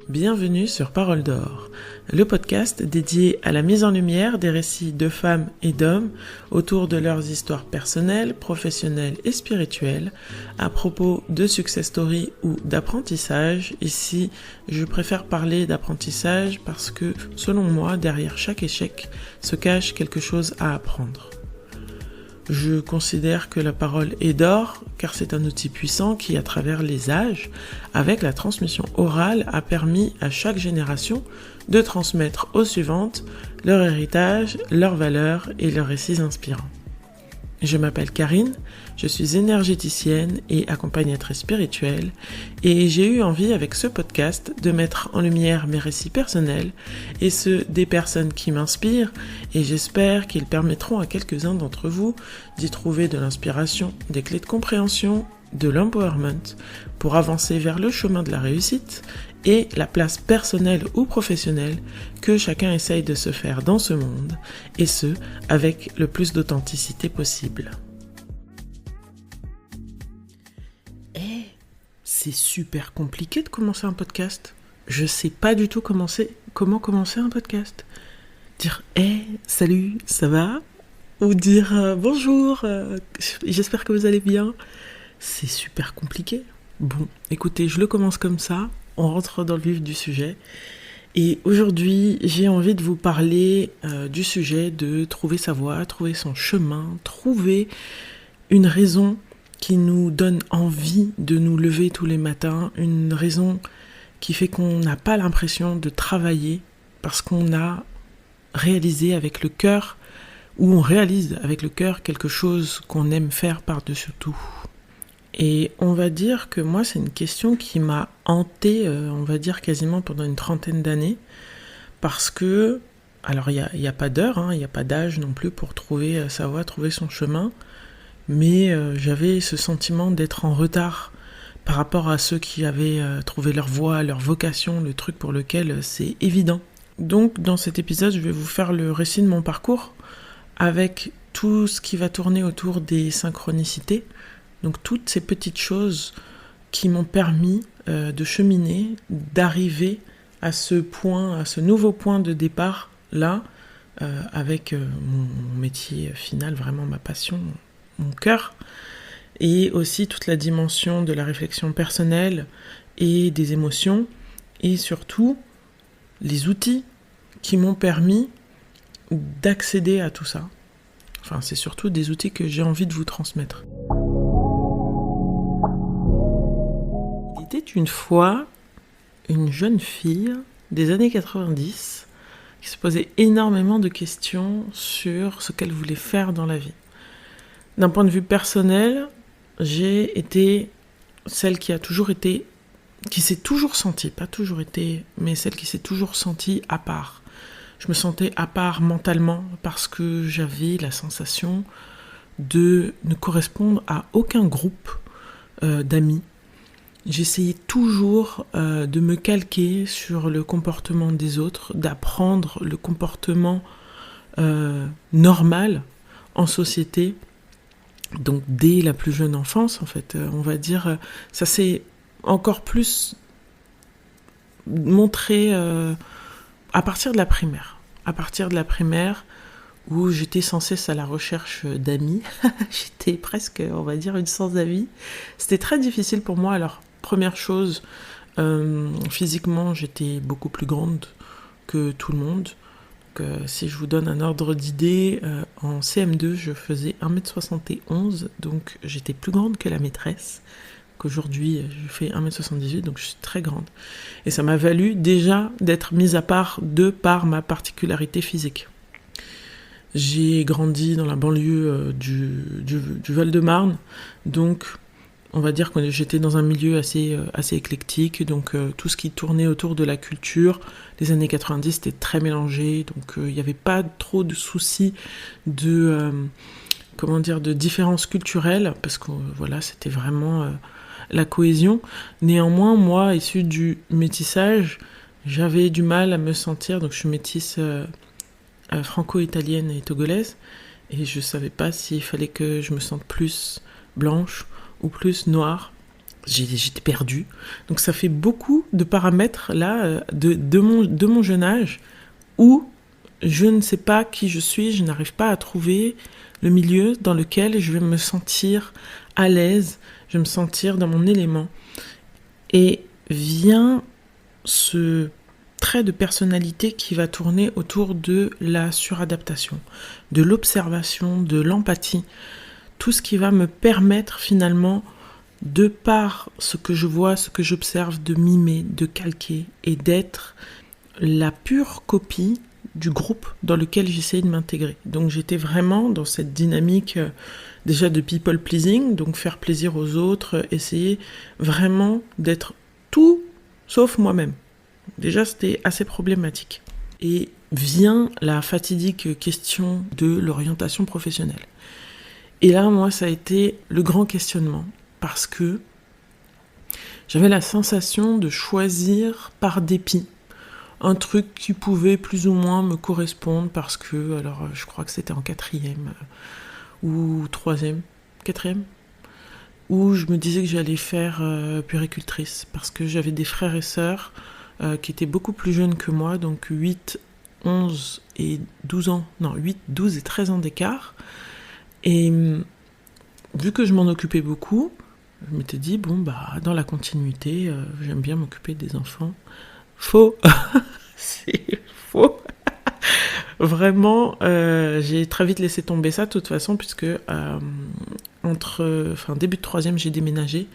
Bienvenue sur Parole d'Or, le podcast dédié à la mise en lumière des récits de femmes et d'hommes autour de leurs histoires personnelles, professionnelles et spirituelles à propos de success stories ou d'apprentissage. Ici, je préfère parler d'apprentissage parce que, selon moi, derrière chaque échec se cache quelque chose à apprendre. Je considère que la parole est d'or, car c'est un outil puissant qui, à travers les âges, avec la transmission orale, a permis à chaque génération de transmettre aux suivantes leur héritage, leurs valeurs et leurs récits inspirants. Je m'appelle Karine, je suis énergéticienne et accompagnatrice spirituelle et j'ai eu envie avec ce podcast de mettre en lumière mes récits personnels et ceux des personnes qui m'inspirent et j'espère qu'ils permettront à quelques-uns d'entre vous d'y trouver de l'inspiration, des clés de compréhension, de l'empowerment pour avancer vers le chemin de la réussite et la place personnelle ou professionnelle que chacun essaye de se faire dans ce monde, et ce, avec le plus d'authenticité possible. C'est super compliqué de commencer un podcast. Je sais pas du tout comment commencer un podcast. Dire « salut, ça va ?» ou dire « bonjour, j'espère que vous allez bien ?» C'est super compliqué. Bon, écoutez, je le commence comme ça. On rentre dans le vif du sujet. Et aujourd'hui, j'ai envie de vous parler du sujet de trouver sa voie, trouver son chemin, trouver une raison qui nous donne envie de nous lever tous les matins, une raison qui fait qu'on n'a pas l'impression de travailler parce qu'on a réalisé avec le cœur, ou on réalise avec le cœur quelque chose qu'on aime faire par-dessus tout. Et on va dire que moi, c'est une question qui m'a hantée, on va dire quasiment pendant une trentaine d'années, parce que, alors il y a pas d'heure, il n'y a pas d'âge non plus pour trouver sa voie, trouver son chemin, mais j'avais ce sentiment d'être en retard par rapport à ceux qui avaient trouvé leur voie, leur vocation, le truc pour lequel c'est évident. Donc dans cet épisode, je vais vous faire le récit de mon parcours, avec tout ce qui va tourner autour des synchronicités. Donc toutes ces petites choses qui m'ont permis de cheminer, d'arriver à ce point, à ce nouveau point de départ là, avec mon métier final, vraiment ma passion, mon cœur, et aussi toute la dimension de la réflexion personnelle et des émotions, et surtout les outils qui m'ont permis d'accéder à tout ça. Enfin, c'est surtout des outils que j'ai envie de vous transmettre. Il était une fois une jeune fille des années 90 qui se posait énormément de questions sur ce qu'elle voulait faire dans la vie. D'un point de vue personnel, j'ai été celle qui s'est toujours sentie, pas toujours été, mais celle qui s'est toujours sentie à part. Je me sentais à part mentalement parce que j'avais la sensation de ne correspondre à aucun groupe d'amis. J'essayais toujours de me calquer sur le comportement des autres, d'apprendre le comportement normal en société. Donc dès la plus jeune enfance, en fait, on va dire, ça s'est encore plus montré à partir de la primaire. À partir de la primaire, où j'étais sans cesse à la recherche d'amis. J'étais presque, on va dire, une sans-amis. C'était très difficile pour moi. Alors, première chose, physiquement, j'étais beaucoup plus grande que tout le monde. Donc, si je vous donne un ordre d'idée, en CM2, je faisais 1m71, donc j'étais plus grande que la maîtresse. Qu'aujourd'hui, je fais 1m78, donc je suis très grande. Et ça m'a valu déjà d'être mise à part de par ma particularité physique. J'ai grandi dans la banlieue du Val-de-Marne, donc on va dire que j'étais dans un milieu assez éclectique, donc tout ce qui tournait autour de la culture, les années 90 c'était très mélangé, donc il n'y avait pas trop de soucis de différences culturelles, parce que voilà, c'était vraiment la cohésion. Néanmoins, moi, issue du métissage, j'avais du mal à me sentir, donc je suis métisse franco-italienne et togolaise, et je savais pas s'il fallait que je me sente plus blanche ou plus noire, j'étais perdue. Donc ça fait beaucoup de paramètres là de mon jeune âge où je ne sais pas qui je suis, je n'arrive pas à trouver le milieu dans lequel je vais me sentir à l'aise, je vais me sentir dans mon élément. Et vient ce trait de personnalité qui va tourner autour de la suradaptation, de l'observation, de l'empathie, tout ce qui va me permettre finalement, de par ce que je vois, ce que j'observe, de mimer, de calquer et d'être la pure copie du groupe dans lequel j'essayais de m'intégrer. Donc j'étais vraiment dans cette dynamique déjà de people pleasing, donc faire plaisir aux autres, essayer vraiment d'être tout sauf moi-même. Déjà c'était assez problématique. Et vient la fatidique question de l'orientation professionnelle. Et là, moi, ça a été le grand questionnement, parce que j'avais la sensation de choisir par dépit un truc qui pouvait plus ou moins me correspondre, parce que, alors je crois que c'était en 4e ou 3e, 4e, où je me disais que j'allais faire puéricultrice, parce que j'avais des frères et sœurs qui étaient beaucoup plus jeunes que moi, donc 8, 11 et 12 ans, non 8, 12 et 13 ans d'écart, et vu que je m'en occupais beaucoup, je m'étais dit, bon bah dans la continuité, j'aime bien m'occuper des enfants. Faux. C'est faux. Vraiment, j'ai très vite laissé tomber ça de toute façon, puisque début de 3e, j'ai déménagé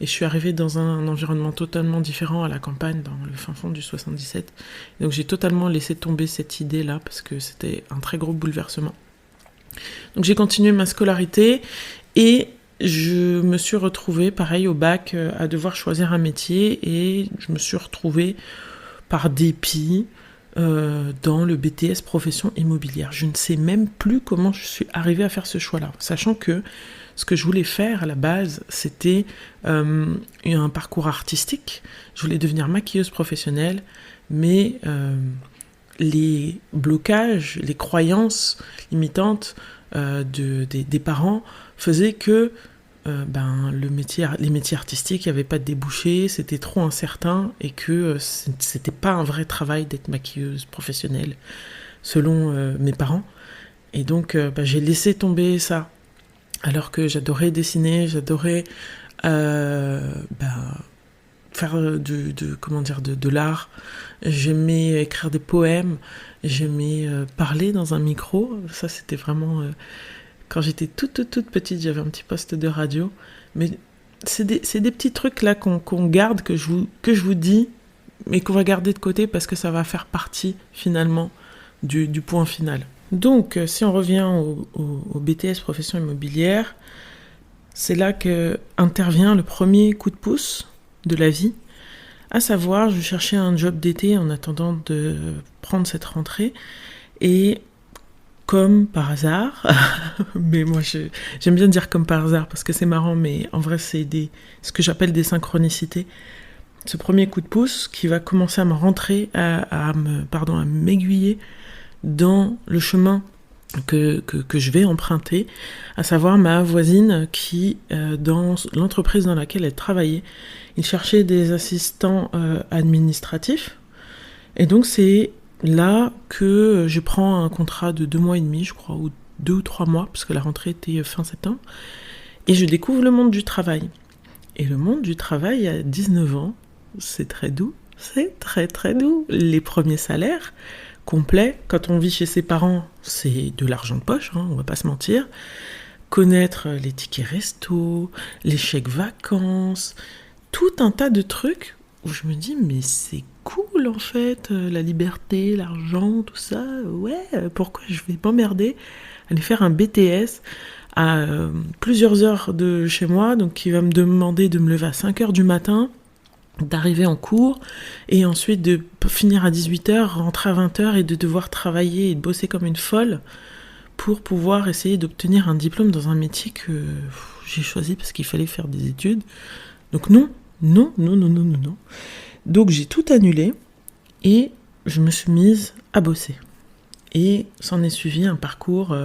et je suis arrivée dans un environnement totalement différent, à la campagne, dans le fin fond du 77. Donc j'ai totalement laissé tomber cette idée-là, parce que c'était un très gros bouleversement. Donc j'ai continué ma scolarité et je me suis retrouvée, pareil, au bac, à devoir choisir un métier, et je me suis retrouvée par dépit dans le BTS profession immobilière. Je ne sais même plus comment je suis arrivée à faire ce choix-là, sachant que ce que je voulais faire à la base, c'était un parcours artistique. Je voulais devenir maquilleuse professionnelle, mais les blocages, les croyances limitantes des parents faisaient que les métiers artistiques, il n'y avait pas de débouchés, c'était trop incertain, et que c'était pas un vrai travail d'être maquilleuse professionnelle, selon mes parents. Et donc j'ai laissé tomber ça, alors que j'adorais dessiner, j'adorais faire de l'art, j'aimais écrire des poèmes, j'aimais parler dans un micro. Ça c'était vraiment quand j'étais toute petite, j'avais un petit poste de radio, mais c'est des petits trucs là qu'on garde, que je vous dis, mais qu'on va garder de côté, parce que ça va faire partie finalement du point final. Donc si on revient au BTS profession immobilière, c'est là que intervient le premier coup de pouce de la vie, à savoir, je cherchais un job d'été en attendant de prendre cette rentrée, et comme par hasard, mais moi j'aime bien dire comme par hasard parce que c'est marrant, mais en vrai c'est ce que j'appelle des synchronicités. Ce premier coup de pouce qui va commencer à me rentrer, à m'aiguiller dans le chemin que je vais emprunter, à savoir ma voisine qui, dans l'entreprise dans laquelle elle travaillait, il cherchait des assistants administratifs, et donc c'est là que je prends un contrat de 2 mois et demi, je crois, ou 2 ou 3 mois, parce que la rentrée était fin septembre, et je découvre le monde du travail. Et le monde du travail à 19 ans, c'est très doux, c'est très très doux. Les premiers salaires complets, quand on vit chez ses parents, c'est de l'argent de poche, on va pas se mentir. Connaître les tickets resto, les chèques vacances, tout un tas de trucs où je me dis, mais c'est cool en fait, la liberté, l'argent, tout ça, ouais, pourquoi je vais m'emmerder aller faire un BTS à plusieurs heures de chez moi, donc qui va me demander de me lever à 5h du matin, d'arriver en cours, et ensuite de finir à 18h, rentrer à 20h, et de devoir travailler et de bosser comme une folle pour pouvoir essayer d'obtenir un diplôme dans un métier que j'ai choisi parce qu'il fallait faire des études. Donc non. Donc j'ai tout annulé et je me suis mise à bosser. Et s'en est suivi un parcours,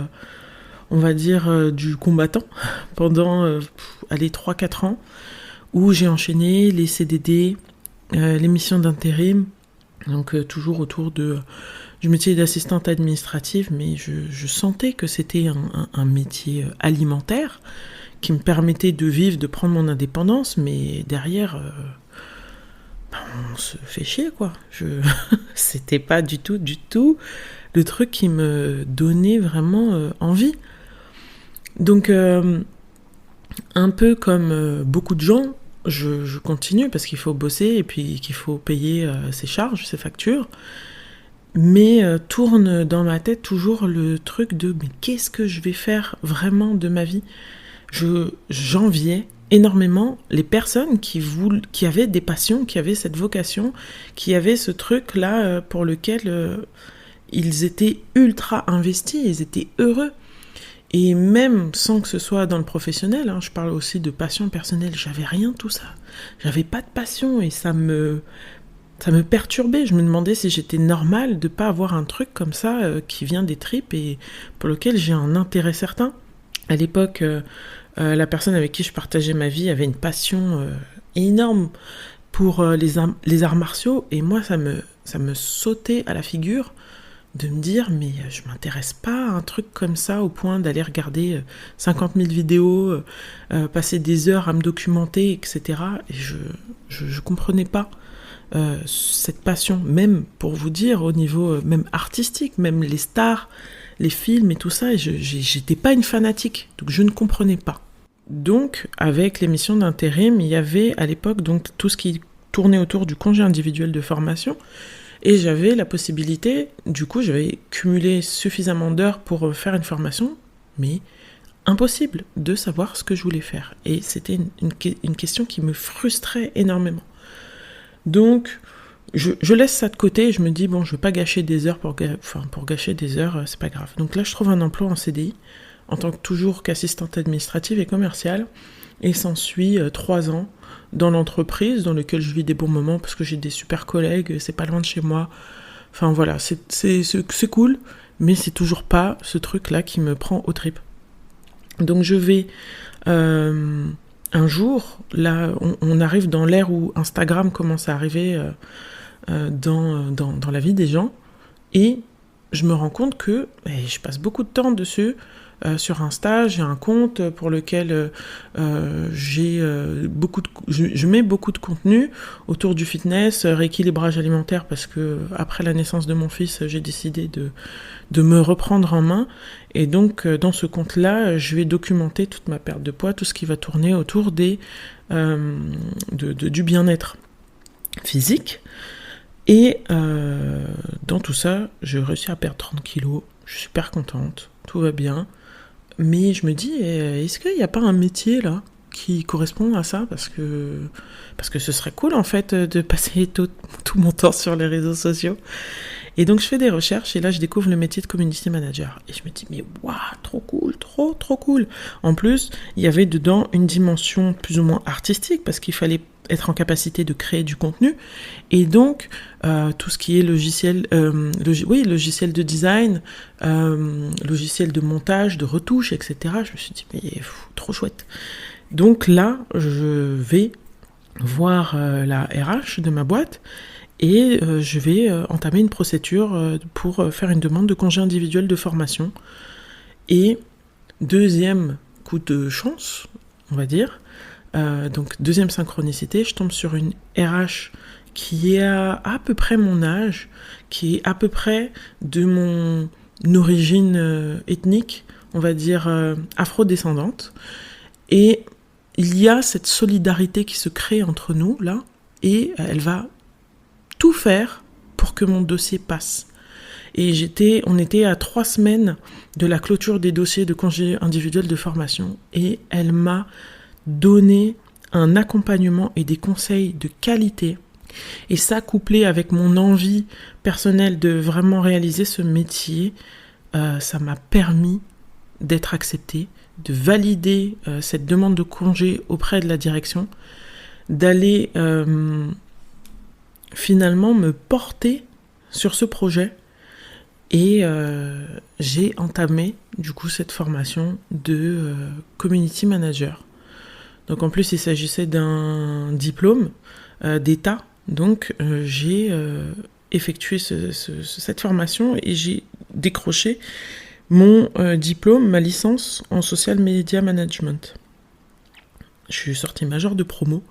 on va dire, du combattant pendant 3-4 ans, où j'ai enchaîné les CDD, les missions d'intérim, donc toujours autour du métier d'assistante administrative, mais je sentais que c'était un métier alimentaire qui me permettait de vivre, de prendre mon indépendance, mais derrière, on se fait chier, quoi. C'était pas du tout le truc qui me donnait vraiment envie. Donc, un peu comme beaucoup de gens, je continue parce qu'il faut bosser et puis qu'il faut payer ses charges, ses factures. Mais tourne dans ma tête toujours le truc de mais qu'est-ce que je vais faire vraiment de ma vie ? J'enviais énormément les personnes qui avaient des passions, qui avaient cette vocation, qui avaient ce truc-là pour lequel ils étaient ultra investis, ils étaient heureux. Et même sans que ce soit dans le professionnel, je parle aussi de passion personnelle, j'avais rien de tout ça. J'avais pas de passion et ça me perturbait. Je me demandais si j'étais normale de pas avoir un truc comme ça qui vient des tripes et pour lequel j'ai un intérêt certain. À l'époque, la personne avec qui je partageais ma vie avait une passion énorme pour les arts martiaux et moi ça me sautait à la figure de me dire mais je m'intéresse pas à un truc comme ça au point d'aller regarder 50 000 vidéos, passer des heures à me documenter, etc. Et je comprenais pas cette passion, même pour vous dire au niveau même artistique, même les stars, les films et tout ça, et j'étais pas une fanatique, donc je ne comprenais pas. Donc avec les missions d'intérim, il y avait à l'époque donc tout ce qui tournait autour du congé individuel de formation, et j'avais la possibilité, du coup j'avais cumulé suffisamment d'heures pour faire une formation, mais impossible de savoir ce que je voulais faire, et c'était une question qui me frustrait énormément. Donc, je laisse ça de côté et je me dis, bon, je veux pas gâcher des heures pour gâcher des heures, c'est pas grave. Donc là, je trouve un emploi en CDI, en tant que toujours qu'assistante administrative et commerciale, et s'ensuit 3 ans dans l'entreprise, dans lequel je vis des bons moments, parce que j'ai des super collègues, c'est pas loin de chez moi. Enfin voilà, c'est cool, mais c'est toujours pas ce truc-là qui me prend aux tripes. Donc je vais... un jour, là, on arrive dans l'ère où Instagram commence à arriver dans la vie des gens, et je me rends compte que je passe beaucoup de temps dessus, sur Insta. J'ai un compte pour lequel je mets beaucoup de contenu autour du fitness, rééquilibrage alimentaire, parce que après la naissance de mon fils, j'ai décidé de me reprendre en main. Et donc, dans ce compte-là, je vais documenter toute ma perte de poids, tout ce qui va tourner autour du bien-être physique. Et dans tout ça, j'ai réussi à perdre 30 kilos. Je suis super contente, tout va bien. Mais je me dis, est-ce qu'il n'y a pas un métier là qui correspond à ça, parce que ce serait cool en fait de passer tout mon temps sur les réseaux sociaux. Et donc je fais des recherches et là je découvre le métier de community manager. Et je me dis mais waouh, trop cool, trop cool. En plus, il y avait dedans une dimension plus ou moins artistique parce qu'il fallait être en capacité de créer du contenu. Et donc tout ce qui est logiciel de design, logiciel de montage, de retouche, etc. Je me suis dit mais trop chouette. Donc là, je vais voir la RH de ma boîte et je vais entamer une procédure pour faire une demande de congé individuel de formation. Et deuxième coup de chance, on va dire, donc deuxième synchronicité, je tombe sur une RH qui est à peu près mon âge, qui est à peu près de mon origine ethnique, on va dire afrodescendante. Et il y a cette solidarité qui se crée entre nous, là, et elle va tout faire pour que mon dossier passe. Et on était à 3 semaines de la clôture des dossiers de congé individuel de formation, et elle m'a donné un accompagnement et des conseils de qualité. Et ça, couplé avec mon envie personnelle de vraiment réaliser ce métier, ça m'a permis d'être acceptée, de valider cette demande de congé auprès de la direction, d'aller finalement me porter sur ce projet. Et j'ai entamé du coup cette formation de community manager. Donc en plus, il s'agissait d'un diplôme d'État. Donc j'ai effectué cette formation et j'ai décroché mon diplôme, ma licence en social media management. Je suis sortie majeure de promo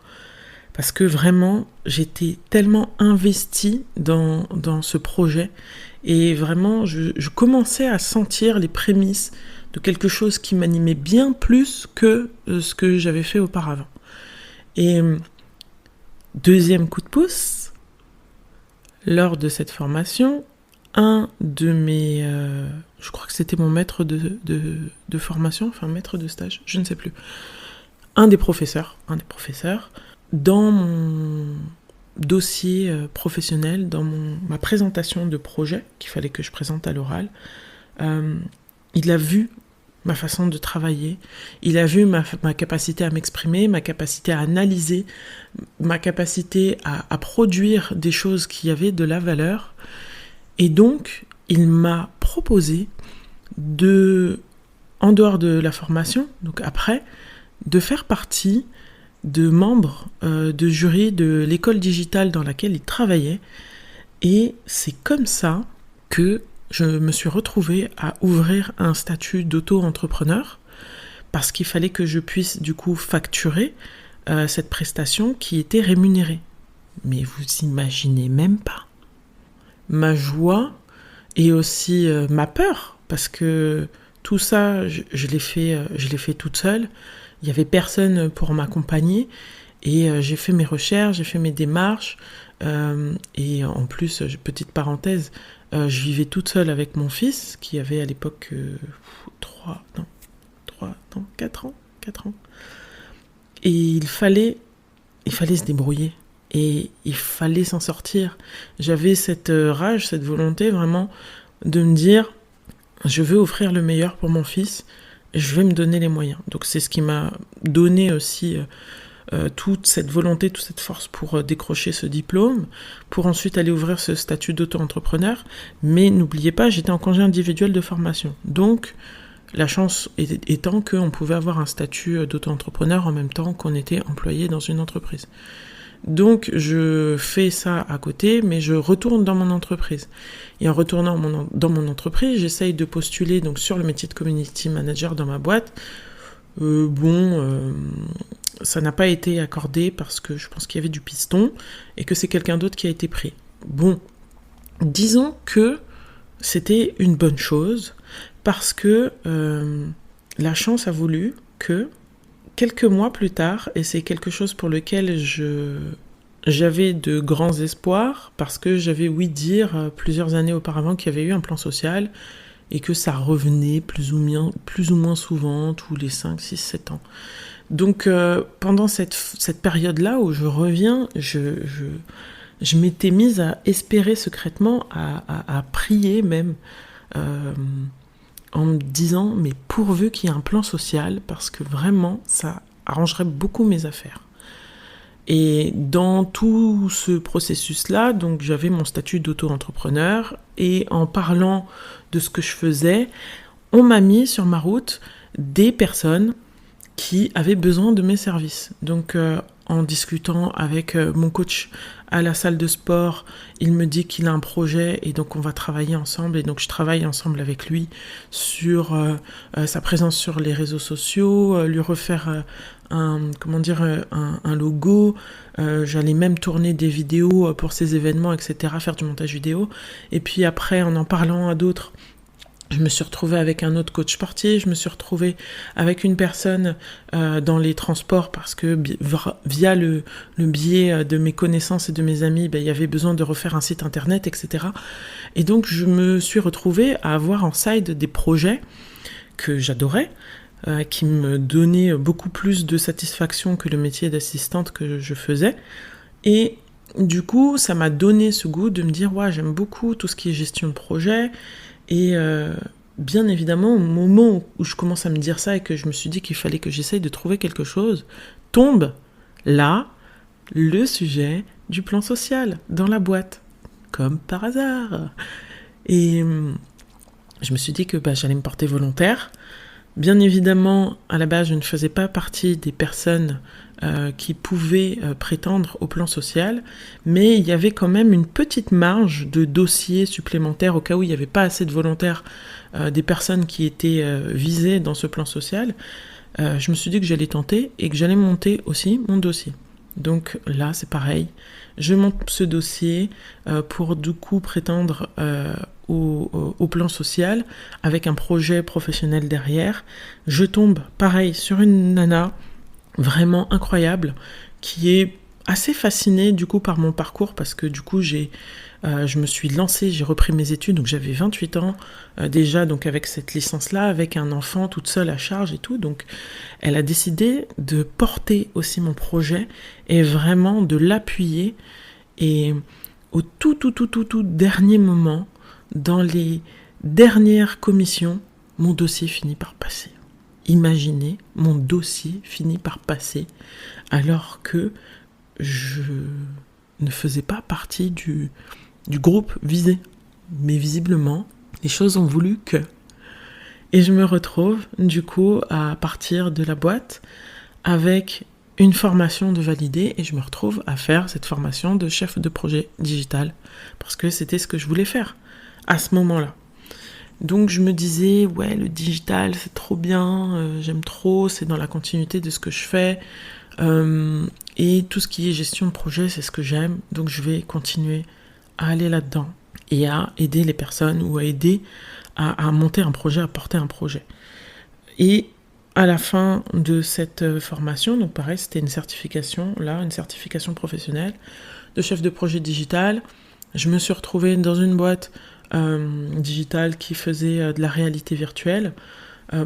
parce que vraiment, j'étais tellement investie dans ce projet et vraiment, je commençais à sentir les prémices de quelque chose qui m'animait bien plus que ce que j'avais fait auparavant. Et deuxième coup de pouce, lors de cette formation, un de mes... je crois que c'était mon maître de formation, enfin maître de stage, je ne sais plus. Un des professeurs, dans mon dossier professionnel, dans ma présentation de projet qu'il fallait que je présente à l'oral, il a vu ma façon de travailler, il a vu ma capacité à m'exprimer, ma capacité à analyser, ma capacité à produire des choses qui avaient de la valeur. Et donc, il m'a proposé en dehors de la formation, donc après, de faire partie de membres de jury de l'école digitale dans laquelle il travaillait. Et c'est comme ça que je me suis retrouvée à ouvrir un statut d'auto-entrepreneur parce qu'il fallait que je puisse du coup facturer cette prestation qui était rémunérée. Mais vous imaginez même pas ma joie et aussi ma peur, parce que tout ça, je l'ai fait toute seule. Il n'y avait personne pour m'accompagner et j'ai fait mes recherches, j'ai fait mes démarches et en plus, petite parenthèse, je vivais toute seule avec mon fils qui avait à l'époque 4 ans. Et il fallait se débrouiller. Et il fallait s'en sortir. J'avais cette rage, cette volonté vraiment de me dire, je veux offrir le meilleur pour mon fils, et je vais me donner les moyens. Donc c'est ce qui m'a donné aussi toute cette volonté, toute cette force pour décrocher ce diplôme, pour ensuite aller ouvrir ce statut d'auto-entrepreneur. Mais n'oubliez pas, j'étais en congé individuel de formation. Donc la chance étant qu'on pouvait avoir un statut d'auto-entrepreneur en même temps qu'on était employé dans une entreprise. Donc je fais ça à côté, mais je retourne dans mon entreprise. Et en retournant dans mon entreprise, j'essaye de postuler donc sur le métier de community manager dans ma boîte. Ça n'a pas été accordé parce que je pense qu'il y avait du piston et que c'est quelqu'un d'autre qui a été pris. Bon, disons que c'était une bonne chose parce que la chance a voulu que quelques mois plus tard, et c'est quelque chose pour lequel j'avais de grands espoirs, parce que j'avais ouï dire plusieurs années auparavant qu'il y avait eu un plan social, et que ça revenait plus ou moins souvent, tous les 5, 6, 7 ans. Donc pendant cette période-là où je reviens, je m'étais mise à espérer secrètement, à prier même, en me disant, mais pourvu qu'il y ait un plan social, parce que vraiment, ça arrangerait beaucoup mes affaires. Et dans tout ce processus-là, donc j'avais mon statut d'auto-entrepreneur, et en parlant de ce que je faisais, on m'a mis sur ma route des personnes qui avaient besoin de mes services. Donc en discutant avec mon coach à la salle de sport, il me dit qu'il a un projet et donc on va travailler ensemble. Et donc je travaille ensemble avec lui sur sa présence sur les réseaux sociaux, lui refaire un logo. J'allais même tourner des vidéos pour ses événements, etc., faire du montage vidéo. Et puis après, en parlant à d'autres, je me suis retrouvée avec un autre coach sportif, je me suis retrouvée avec une personne dans les transports parce que via le biais de mes connaissances et de mes amis, il y avait besoin de refaire un site internet, etc. Et donc je me suis retrouvée à avoir en side des projets que j'adorais, qui me donnaient beaucoup plus de satisfaction que le métier d'assistante que je faisais. Et du coup, ça m'a donné ce goût de me dire, ouais, j'aime beaucoup tout ce qui est gestion de projet. Et bien évidemment, au moment où je commence à me dire ça et que je me suis dit qu'il fallait que j'essaye de trouver quelque chose, tombe là le sujet du plan social dans la boîte, comme par hasard. Et je me suis dit que j'allais me porter volontaire Bien évidemment, à la base, je ne faisais pas partie des personnes qui pouvaient prétendre au plan social, mais il y avait quand même une petite marge de dossiers supplémentaires au cas où il n'y avait pas assez de volontaires des personnes qui étaient visées dans ce plan social. Je me suis dit que j'allais tenter et que j'allais monter aussi mon dossier. Donc là, c'est pareil. Je monte ce dossier pour du coup prétendre au plan social avec un projet professionnel derrière. Je tombe, pareil, sur une nana vraiment incroyable qui est assez fascinée du coup par mon parcours parce que du coup je me suis lancée, j'ai repris mes études, donc j'avais 28 ans déjà, donc avec cette licence-là, avec un enfant toute seule à charge et tout, donc elle a décidé de porter aussi mon projet et vraiment de l'appuyer. Et au tout dernier moment, dans les dernières commissions, mon dossier finit par passer. Imaginez, mon dossier finit par passer alors que je ne faisais pas partie du groupe visé. Mais visiblement, les choses ont voulu que. Et je me retrouve du coup à partir de la boîte avec une formation de validée et je me retrouve à faire cette formation de chef de projet digital parce que c'était ce que je voulais faire à ce moment-là. Donc je me disais, ouais, le digital c'est trop bien, j'aime trop, c'est dans la continuité de ce que je fais et tout ce qui est gestion de projet c'est ce que j'aime, donc je vais continuer à aller là-dedans et à aider les personnes ou à aider à monter un projet, à porter un projet. Et à la fin de cette formation, donc pareil, c'était une certification professionnelle de chef de projet digital. Je me suis retrouvée dans une boîte digitale qui faisait de la réalité virtuelle,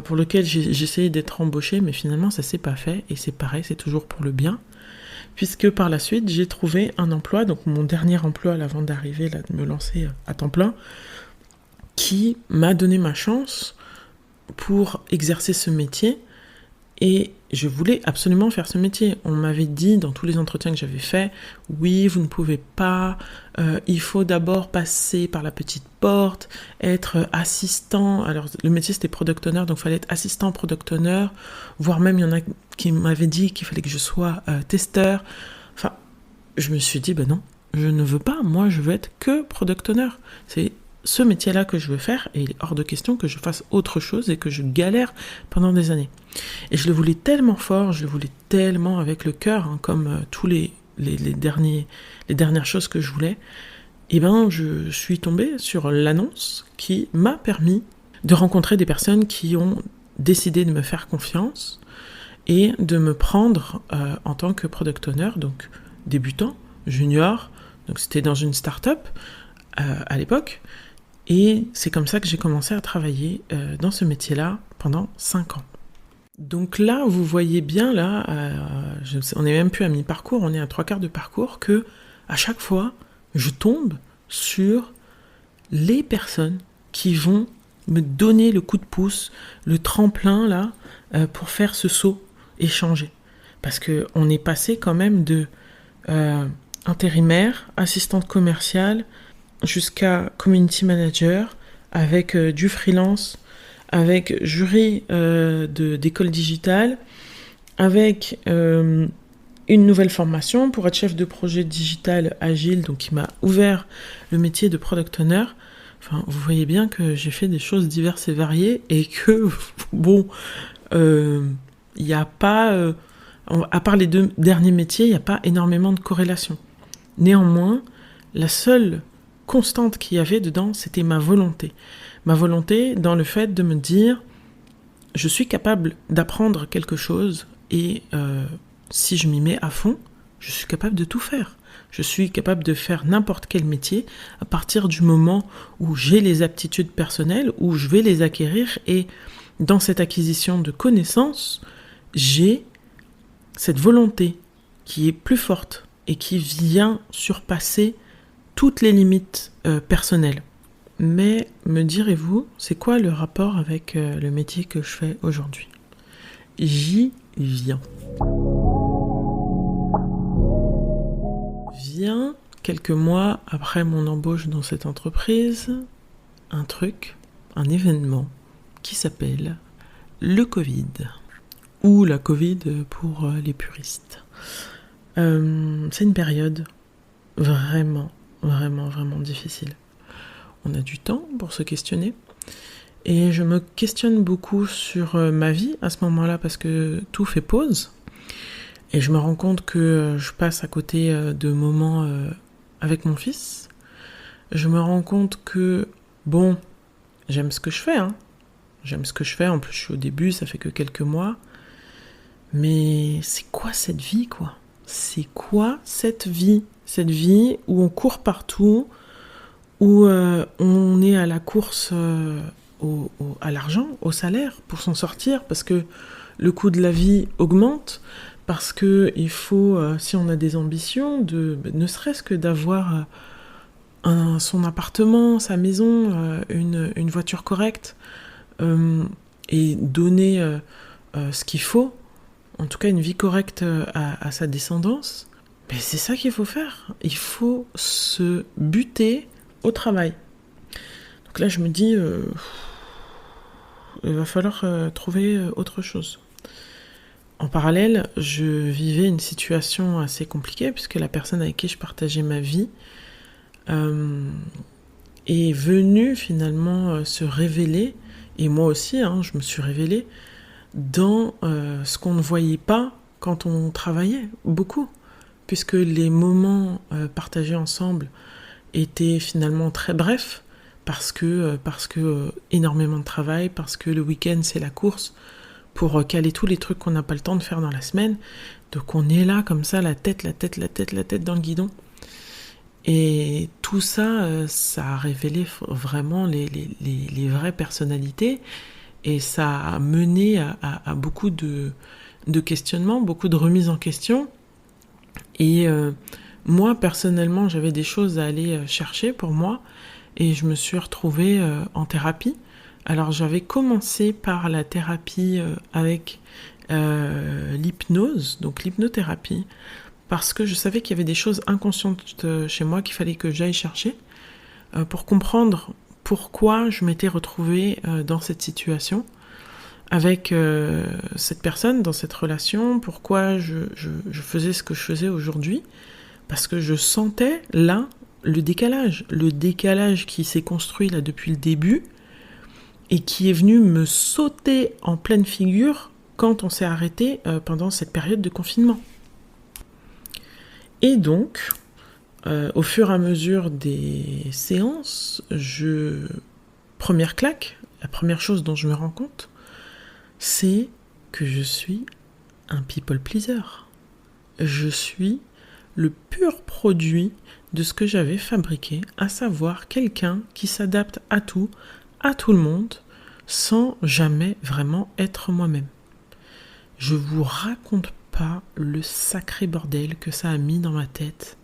pour lequel j'essayais d'être embauchée, mais finalement ça s'est pas fait, et c'est pareil, c'est toujours pour le bien, puisque par la suite j'ai trouvé un emploi, donc mon dernier emploi avant d'arriver, là, de me lancer à temps plein, qui m'a donné ma chance pour exercer ce métier. Et je voulais absolument faire ce métier. On m'avait dit dans tous les entretiens que j'avais faits, oui, vous ne pouvez pas, il faut d'abord passer par la petite porte, être assistant. Alors le métier c'était product owner, donc il fallait être assistant product owner, voire même il y en a qui m'avaient dit qu'il fallait que je sois testeur. Enfin, je me suis dit, ben non, je ne veux pas, moi je veux être que product owner. C'est ce métier-là que je veux faire, et il est hors de question que je fasse autre chose et que je galère pendant des années. Et je le voulais tellement fort, je le voulais tellement avec le cœur, hein, comme tous les dernières choses que je voulais. Et ben, je suis tombée sur l'annonce qui m'a permis de rencontrer des personnes qui ont décidé de me faire confiance et de me prendre en tant que product owner, donc débutant, junior. Donc c'était dans une start-up à l'époque. Et c'est comme ça que j'ai commencé à travailler dans ce métier-là pendant 5 ans. Donc là, vous voyez bien, là, on n'est même plus à mi-parcours, on est à 3/4 de parcours, que à chaque fois, je tombe sur les personnes qui vont me donner le coup de pouce, le tremplin, là, pour faire ce saut et changer. Parce qu'on est passé quand même de intérimaire, assistante commerciale, jusqu'à community manager, avec du freelance, avec jury d'école digitale, avec une nouvelle formation pour être chef de projet digital agile, donc qui m'a ouvert le métier de product owner. Enfin, vous voyez bien que j'ai fait des choses diverses et variées et que, bon, il n'y a pas, à part les 2 derniers métiers, il n'y a pas énormément de corrélation. Néanmoins, la seule constante qu'il y avait dedans, c'était ma volonté. Ma volonté dans le fait de me dire, je suis capable d'apprendre quelque chose et si je m'y mets à fond, je suis capable de tout faire. Je suis capable de faire n'importe quel métier à partir du moment où j'ai les aptitudes personnelles, où je vais les acquérir et dans cette acquisition de connaissances, j'ai cette volonté qui est plus forte et qui vient surpasser toutes les limites personnelles. Mais me direz-vous, c'est quoi le rapport avec le métier que je fais aujourd'hui ? J'y viens. Vient, quelques mois après mon embauche dans cette entreprise, un événement qui s'appelle le Covid, ou la Covid pour les puristes. C'est une période vraiment, vraiment, vraiment difficile. On a du temps pour se questionner, et je me questionne beaucoup sur ma vie à ce moment-là parce que tout fait pause, et je me rends compte que je passe à côté de moments avec mon fils. Je me rends compte que, bon, j'aime ce que je fais, hein. J'aime ce que je fais, en plus je suis au début, ça fait que quelques mois. Mais c'est quoi cette vie, quoi ? C'est quoi cette vie ? Cette vie où on court partout, où on est à la course à l'argent, au salaire, pour s'en sortir, parce que le coût de la vie augmente, parce que il faut, si on a des ambitions, ne serait-ce que d'avoir son appartement, sa maison, une voiture correcte, et donner ce qu'il faut, en tout cas une vie correcte à sa descendance, mais c'est ça qu'il faut faire. Il faut se buter au travail. Donc là, je me dis, il va falloir trouver autre chose. En parallèle, je vivais une situation assez compliquée, puisque la personne avec qui je partageais ma vie est venue finalement se révéler, et moi aussi, je me suis révélée, dans ce qu'on ne voyait pas quand on travaillait beaucoup, puisque les moments partagés ensemble étaient finalement très brefs, parce que énormément de travail, parce que le week-end c'est la course pour caler tous les trucs qu'on n'a pas le temps de faire dans la semaine. Donc on est là comme ça, la tête dans le guidon. Et tout ça, ça a révélé vraiment les vraies personnalités. Et ça a mené à beaucoup de questionnements, beaucoup de remises en question. Et moi, personnellement, j'avais des choses à aller chercher pour moi. Et je me suis retrouvée en thérapie. Alors, j'avais commencé par la thérapie avec l'hypnose, donc l'hypnothérapie, parce que je savais qu'il y avait des choses inconscientes chez moi qu'il fallait que j'aille chercher pour comprendre pourquoi je m'étais retrouvée dans cette situation avec cette personne, dans cette relation, pourquoi je faisais ce que je faisais aujourd'hui, parce que je sentais là le décalage qui s'est construit là depuis le début et qui est venu me sauter en pleine figure quand on s'est arrêté pendant cette période de confinement. Et donc, au fur et à mesure des séances, première claque, la première chose dont je me rends compte, c'est que je suis un people pleaser. Je suis le pur produit de ce que j'avais fabriqué, à savoir quelqu'un qui s'adapte à tout le monde, sans jamais vraiment être moi-même. Je vous raconte pas le sacré bordel que ça a mis dans ma tête,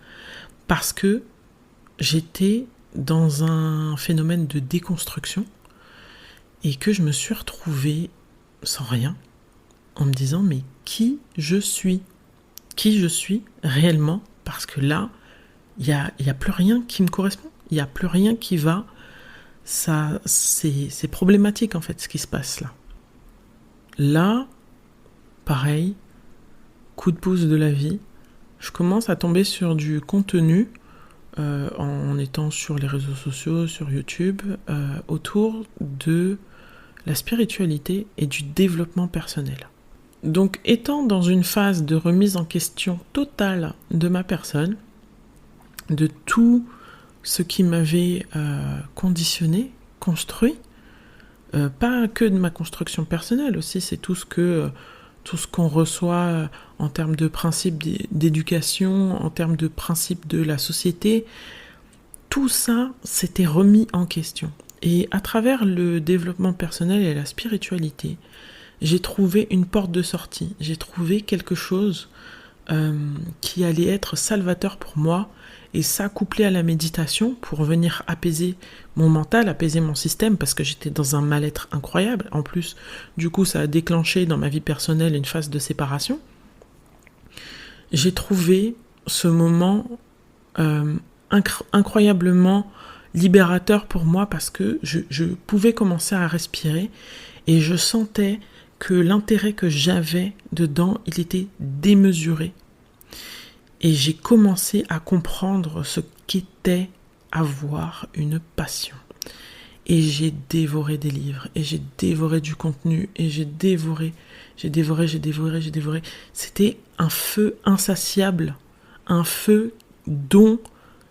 parce que j'étais dans un phénomène de déconstruction et que je me suis retrouvée sans rien, en me disant mais qui je suis réellement, parce que là, il y a plus rien qui me correspond, il n'y a plus rien qui va. Ça, c'est problématique en fait ce qui se passe là. Là, pareil, coup de pouce de la vie, je commence à tomber sur du contenu en étant sur les réseaux sociaux, sur YouTube, autour de la spiritualité et du développement personnel. Donc, étant dans une phase de remise en question totale de ma personne, de tout ce qui m'avait conditionné, construit, pas que de ma construction personnelle aussi, c'est tout ce qu'on reçoit en termes de principes d'éducation, en termes de principes de la société, tout ça s'était remis en question. Et à travers le développement personnel et la spiritualité, j'ai trouvé une porte de sortie, j'ai trouvé quelque chose qui allait être salvateur pour moi, et ça couplé à la méditation pour venir apaiser mon mental, apaiser mon système, parce que j'étais dans un mal-être incroyable. En plus, du coup, ça a déclenché dans ma vie personnelle une phase de séparation. J'ai trouvé ce moment incroyablement libérateur pour moi, parce que je pouvais commencer à respirer et je sentais que l'intérêt que j'avais dedans, il était démesuré. Et j'ai commencé à comprendre ce qu'était avoir une passion. Et j'ai dévoré des livres, et j'ai dévoré du contenu, et j'ai dévoré. C'était un feu insatiable, un feu dont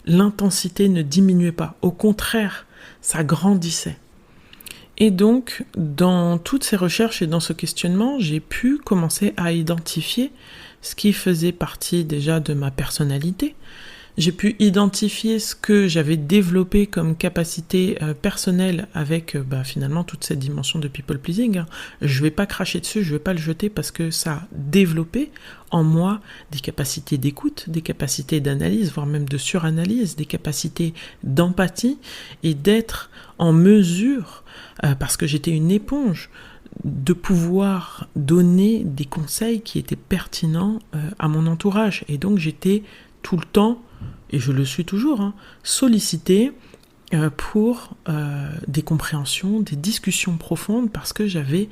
l'intensité ne diminuait pas. Au contraire, ça grandissait. Et donc, dans toutes ces recherches et dans ce questionnement, j'ai pu commencer à identifier ce qui faisait partie déjà de ma personnalité. J'ai pu identifier ce que j'avais développé comme capacité personnelle avec finalement toute cette dimension de people pleasing. Je vais pas cracher dessus, je vais pas le jeter parce que ça a développé en moi des capacités d'écoute, des capacités d'analyse, voire même de suranalyse, des capacités d'empathie et d'être en mesure, parce que j'étais une éponge, de pouvoir donner des conseils qui étaient pertinents à mon entourage. Et donc j'étais tout le temps, et je le suis toujours, sollicité pour des compréhensions, des discussions profondes, parce que j'avais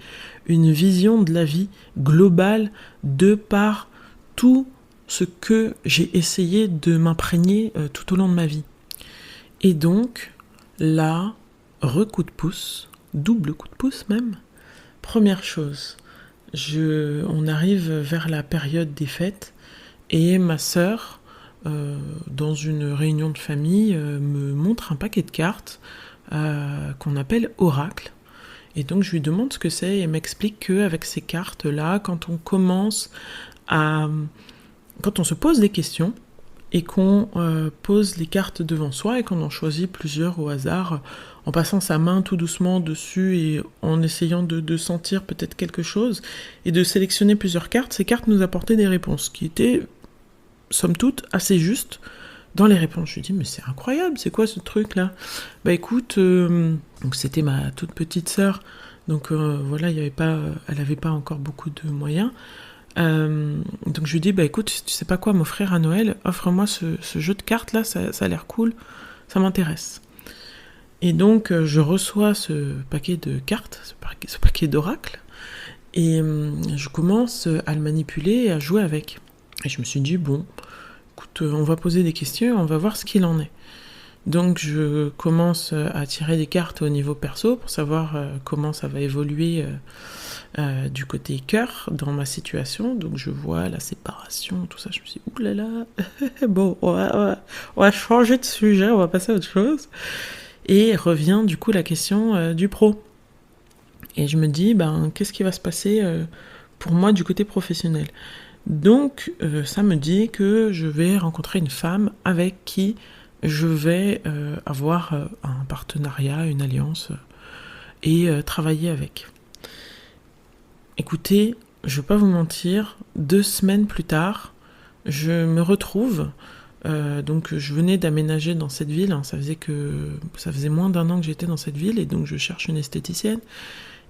une vision de la vie globale de par tout ce que j'ai essayé de m'imprégner tout au long de ma vie. Et donc, là, coup de pouce, double coup de pouce même. Première chose, on arrive vers la période des fêtes et ma sœur, dans une réunion de famille, me montre un paquet de cartes qu'on appelle oracle. Et donc je lui demande ce que c'est et elle m'explique qu'avec ces cartes-là, quand on se pose des questions et qu'on pose les cartes devant soi et qu'on en choisit plusieurs au hasard, en passant sa main tout doucement dessus et en essayant de sentir peut-être quelque chose et de sélectionner plusieurs cartes, ces cartes nous apportaient des réponses qui étaient, somme toute, assez justes dans les réponses. Je lui dis, mais c'est incroyable, c'est quoi ce truc-là ? Écoute, donc c'était ma toute petite sœur, donc voilà, elle avait pas encore beaucoup de moyens. Donc je lui dis, écoute, tu sais pas quoi m'offrir à Noël, offre-moi ce jeu de cartes là, ça a l'air cool, ça m'intéresse. Et donc je reçois ce paquet de cartes, ce paquet d'oracles, et je commence à le manipuler et à jouer avec. Et je me suis dit, bon, écoute, on va poser des questions, on va voir ce qu'il en est. Donc je commence à tirer des cartes au niveau perso pour savoir comment ça va évoluer du côté cœur dans ma situation. Donc je vois la séparation, tout ça. Je me suis dit, oulala, bon, on va changer de sujet, on va passer à autre chose. Et revient du coup la question du pro. Et je me dis, qu'est-ce qui va se passer pour moi du côté professionnel ? Donc ça me dit que je vais rencontrer une femme avec qui je vais avoir un partenariat, une alliance et travailler avec. Écoutez, je ne vais pas vous mentir, 2 semaines plus tard, je me retrouve, donc je venais d'aménager dans cette ville, ça faisait moins d'1 an que j'étais dans cette ville, et donc je cherche une esthéticienne,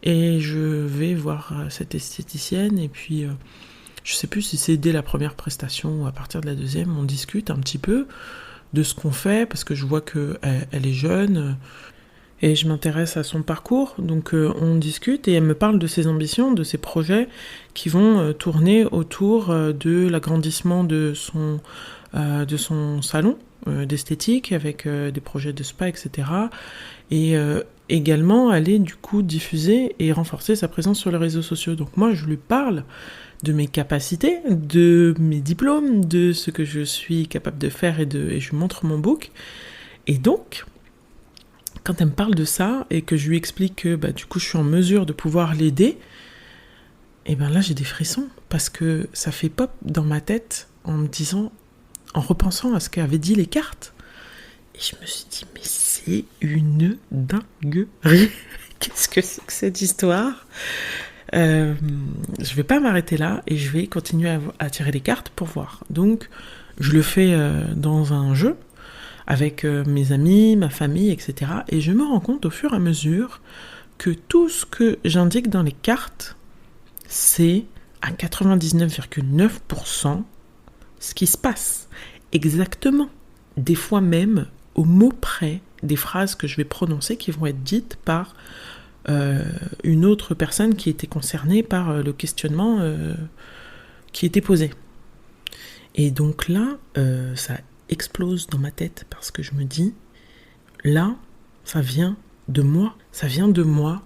et je vais voir cette esthéticienne, et puis je ne sais plus si c'est dès la première prestation ou à partir de la deuxième, on discute un petit peu de ce qu'on fait, parce que je vois qu'elle est jeune, et je m'intéresse à son parcours, donc on discute, et elle me parle de ses ambitions, de ses projets, qui vont tourner autour de l'agrandissement de son salon d'esthétique, avec des projets de spa, etc. Et également aller du coup diffuser et renforcer sa présence sur les réseaux sociaux. Donc moi je lui parle de mes capacités, de mes diplômes, de ce que je suis capable de faire, et je lui montre mon book. Et donc, quand elle me parle de ça et que je lui explique que du coup je suis en mesure de pouvoir l'aider, et là j'ai des frissons, parce que ça fait pop dans ma tête en repensant à ce qu'avaient dit les cartes. Et je me suis dit, mais c'est une dinguerie. Qu'est-ce que c'est que cette histoire ? Je vais pas m'arrêter là et je vais continuer à tirer les cartes pour voir. Donc je le fais dans un jeu avec mes amis, ma famille, etc. Et je me rends compte au fur et à mesure que tout ce que j'indique dans les cartes, c'est à 99,9% ce qui se passe. Exactement. Des fois même au mot près, des phrases que je vais prononcer qui vont être dites par une autre personne qui était concernée par le questionnement qui était posé. Et donc là, ça explose dans ma tête parce que je me dis, là, ça vient de moi. Ça vient de moi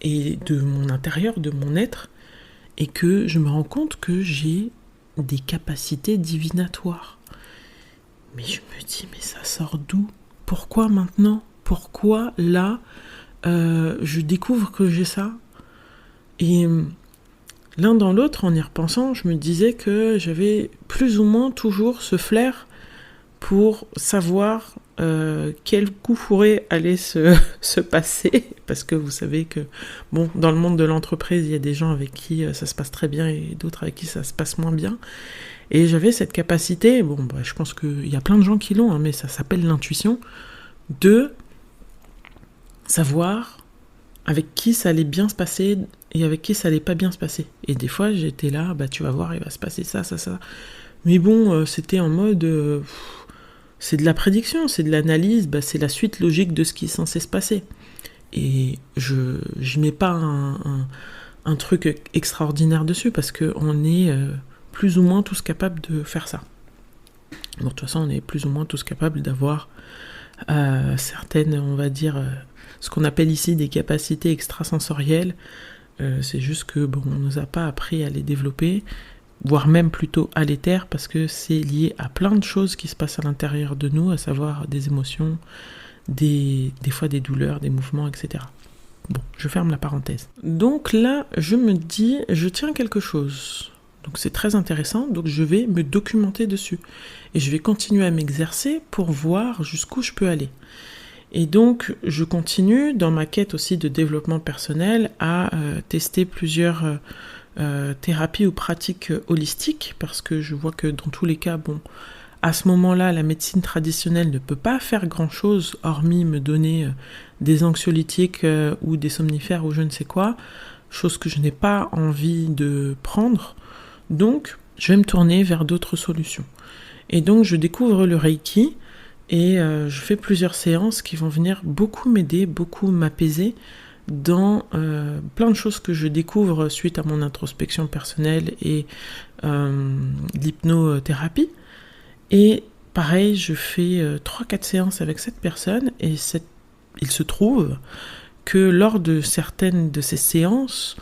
et de mon intérieur, de mon être, et que je me rends compte que j'ai des capacités divinatoires. Mais je me dis, mais ça sort d'où ? Pourquoi maintenant ? Pourquoi là, je découvre que j'ai ça ? Et l'un dans l'autre, en y repensant, je me disais que j'avais plus ou moins toujours ce flair pour savoir quel coup fourré allait se passer, parce que vous savez que bon, dans le monde de l'entreprise, il y a des gens avec qui ça se passe très bien et d'autres avec qui ça se passe moins bien. Et j'avais cette capacité, je pense qu'il y a plein de gens qui l'ont, hein, mais ça s'appelle l'intuition, de savoir avec qui ça allait bien se passer et avec qui ça allait pas bien se passer. Et des fois, j'étais là, tu vas voir, il va se passer ça. Mais bon, c'était en mode... c'est de la prédiction, c'est de l'analyse, c'est la suite logique de ce qui est censé se passer. Et je mets pas un truc extraordinaire dessus, parce qu'on est plus ou moins tous capables de faire ça. Bon, de toute façon, on est plus ou moins tous capables d'avoir certaines, on va dire, ce qu'on appelle ici des capacités extrasensorielles. C'est juste que, on nous a pas appris à les développer, voire même plutôt à l'éther, parce que c'est lié à plein de choses qui se passent à l'intérieur de nous, à savoir des émotions, des fois des douleurs, des mouvements, etc. Bon, je ferme la parenthèse. Donc là, je me dis, je tiens quelque chose. Donc c'est très intéressant, donc je vais me documenter dessus. Et je vais continuer à m'exercer pour voir jusqu'où je peux aller. Et donc, je continue dans ma quête aussi de développement personnel à tester plusieurs thérapies ou pratiques holistiques, parce que je vois que dans tous les cas, à ce moment-là, la médecine traditionnelle ne peut pas faire grand-chose, hormis me donner des anxiolytiques ou des somnifères ou je ne sais quoi, chose que je n'ai pas envie de prendre. Donc, je vais me tourner vers d'autres solutions. Et donc, je découvre le Reiki, et je fais plusieurs séances qui vont venir beaucoup m'aider, beaucoup m'apaiser dans plein de choses que je découvre suite à mon introspection personnelle et l'hypnothérapie. Et pareil, je fais 3-4 séances avec cette personne, et il se trouve que lors de certaines de ces séances,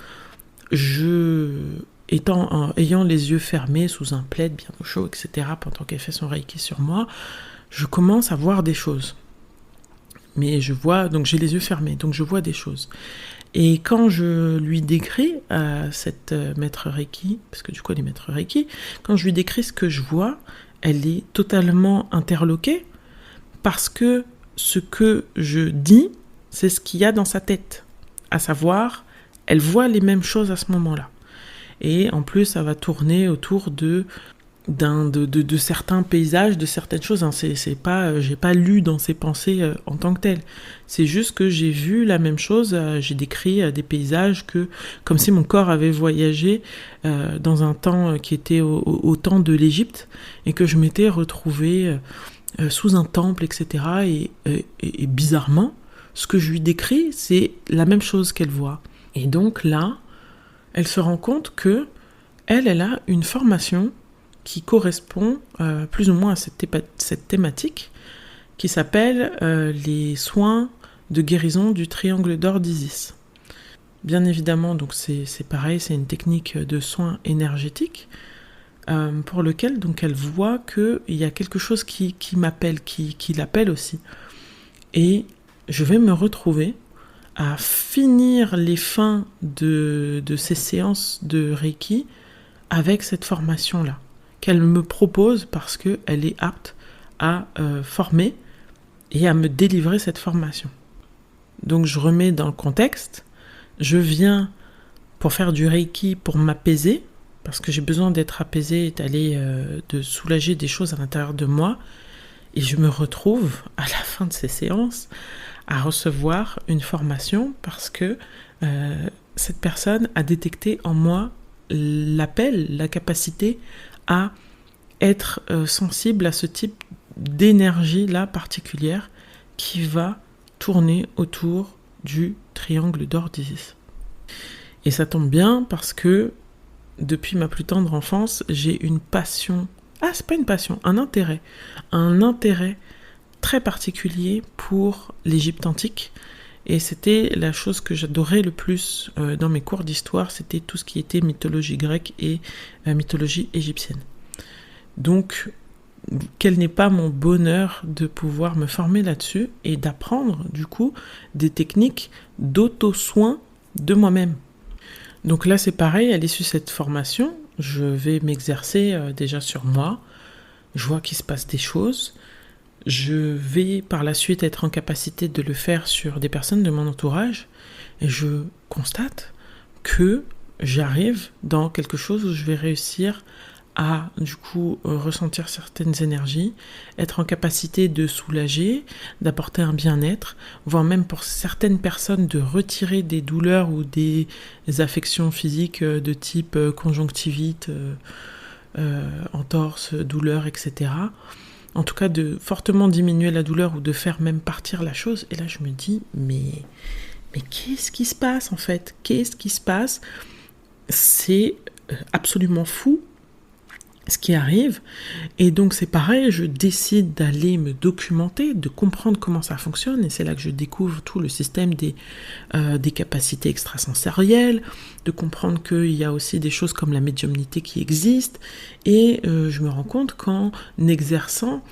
ayant les yeux fermés sous un plaid bien au chaud, etc., pendant qu'elle fait son Reiki sur moi, je commence à voir des choses. Mais donc j'ai les yeux fermés, donc je vois des choses. Et quand je lui décris à cette maître Reiki, parce que du coup elle est maître Reiki, quand je lui décris ce que je vois, elle est totalement interloquée, parce que ce que je dis, c'est ce qu'il y a dans sa tête. À savoir, elle voit les mêmes choses à ce moment-là. Et en plus, ça va tourner autour de certains paysages, de certaines choses. C'est pas, j'ai pas lu dans ses pensées en tant que telles. C'est juste que j'ai vu la même chose. J'ai décrit des paysages comme si mon corps avait voyagé dans un temps qui était au temps de l'Égypte, et que je m'étais retrouvée sous un temple, etc. Et bizarrement, ce que je lui décris, c'est la même chose qu'elle voit. Et donc là, elle se rend compte que elle a une formation qui correspond plus ou moins à cette thématique, qui s'appelle les soins de guérison du triangle d'or d'Isis. Bien évidemment, donc c'est pareil, c'est une technique de soins énergétiques pour lequel donc elle voit qu'il y a quelque chose qui m'appelle, qui l'appelle aussi. Et je vais me retrouver à finir les fins de ces séances de Reiki avec cette formation-là, qu'elle me propose parce qu'elle est apte à former et à me délivrer cette formation. Donc je remets dans le contexte, je viens pour faire du Reiki pour m'apaiser, parce que j'ai besoin d'être apaisée, de soulager des choses à l'intérieur de moi, et je me retrouve à la fin de ces séances à recevoir une formation parce que cette personne a détecté en moi l'appel, la capacité à être sensible à ce type d'énergie-là particulière qui va tourner autour du triangle d'or d'Isis. Et ça tombe bien parce que depuis ma plus tendre enfance, j'ai une passion, c'est pas une passion, un intérêt très particulier pour l'Égypte antique. Et c'était la chose que j'adorais le plus dans mes cours d'histoire, c'était tout ce qui était mythologie grecque et mythologie égyptienne. Donc, quel n'est pas mon bonheur de pouvoir me former là-dessus et d'apprendre du coup des techniques d'auto-soin de moi-même. Donc là c'est pareil, à l'issue de cette formation, je vais m'exercer déjà sur moi, je vois qu'il se passe des choses, je vais par la suite être en capacité de le faire sur des personnes de mon entourage et je constate que j'arrive dans quelque chose où je vais réussir à du coup ressentir certaines énergies, être en capacité de soulager, d'apporter un bien-être, voire même pour certaines personnes de retirer des douleurs ou des affections physiques de type conjonctivite, entorse, douleur, etc. En tout cas de fortement diminuer la douleur ou de faire même partir la chose. Et là je me dis mais qu'est-ce qui se passe en fait ? Qu'est-ce qui se passe ? C'est absolument fou ce qui arrive, et donc c'est pareil, je décide d'aller me documenter, de comprendre comment ça fonctionne, et c'est là que je découvre tout le système des capacités extrasensorielles, de comprendre qu'il y a aussi des choses comme la médiumnité qui existent, et je me rends compte qu'en exerçant,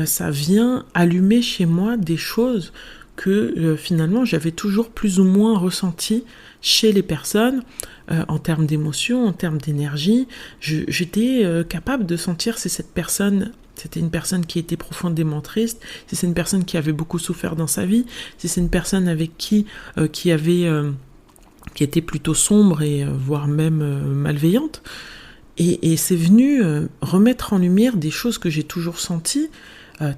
ça vient allumer chez moi des choses que finalement j'avais toujours plus ou moins ressenties chez les personnes, en termes d'émotion, en termes d'énergie. J'étais capable de sentir si cette personne, c'était une personne qui était profondément triste, si c'est une personne qui avait beaucoup souffert dans sa vie, si c'est une personne avec qui était plutôt sombre et voire même malveillante. Et c'est venu remettre en lumière des choses que j'ai toujours senties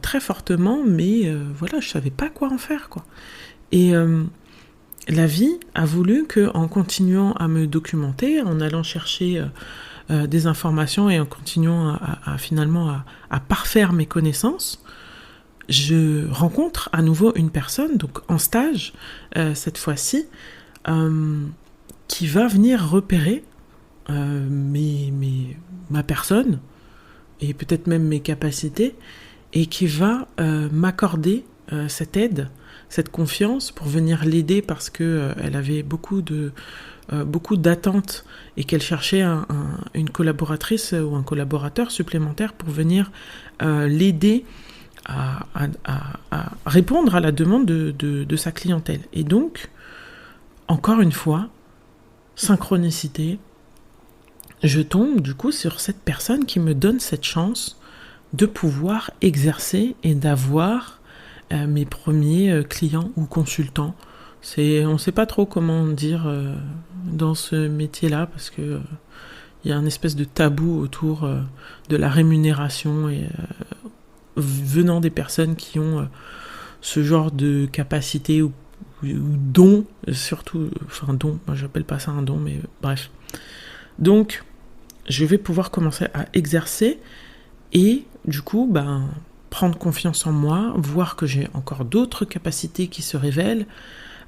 très fortement, mais voilà, je savais pas quoi en faire, quoi. Et la vie a voulu qu'en continuant à me documenter, en allant chercher des informations et en continuant finalement à parfaire mes connaissances, je rencontre à nouveau une personne, donc en stage cette fois-ci, qui va venir repérer ma personne et peut-être même mes capacités, et qui va m'accorder cette aide, cette confiance pour venir l'aider parce que elle avait beaucoup d'attentes et qu'elle cherchait une collaboratrice ou un collaborateur supplémentaire pour venir l'aider à répondre à la demande de sa clientèle. Et donc, encore une fois, synchronicité, je tombe du coup sur cette personne qui me donne cette chance de pouvoir exercer et d'avoir mes premiers clients ou consultants. On ne sait pas trop comment dire dans ce métier-là parce que y a un espèce de tabou autour de la rémunération et venant des personnes qui ont ce genre de capacité ou don, surtout, enfin don, moi j'appelle pas ça un don, mais bref. Donc, je vais pouvoir commencer à exercer et du coup, prendre confiance en moi, voir que j'ai encore d'autres capacités qui se révèlent,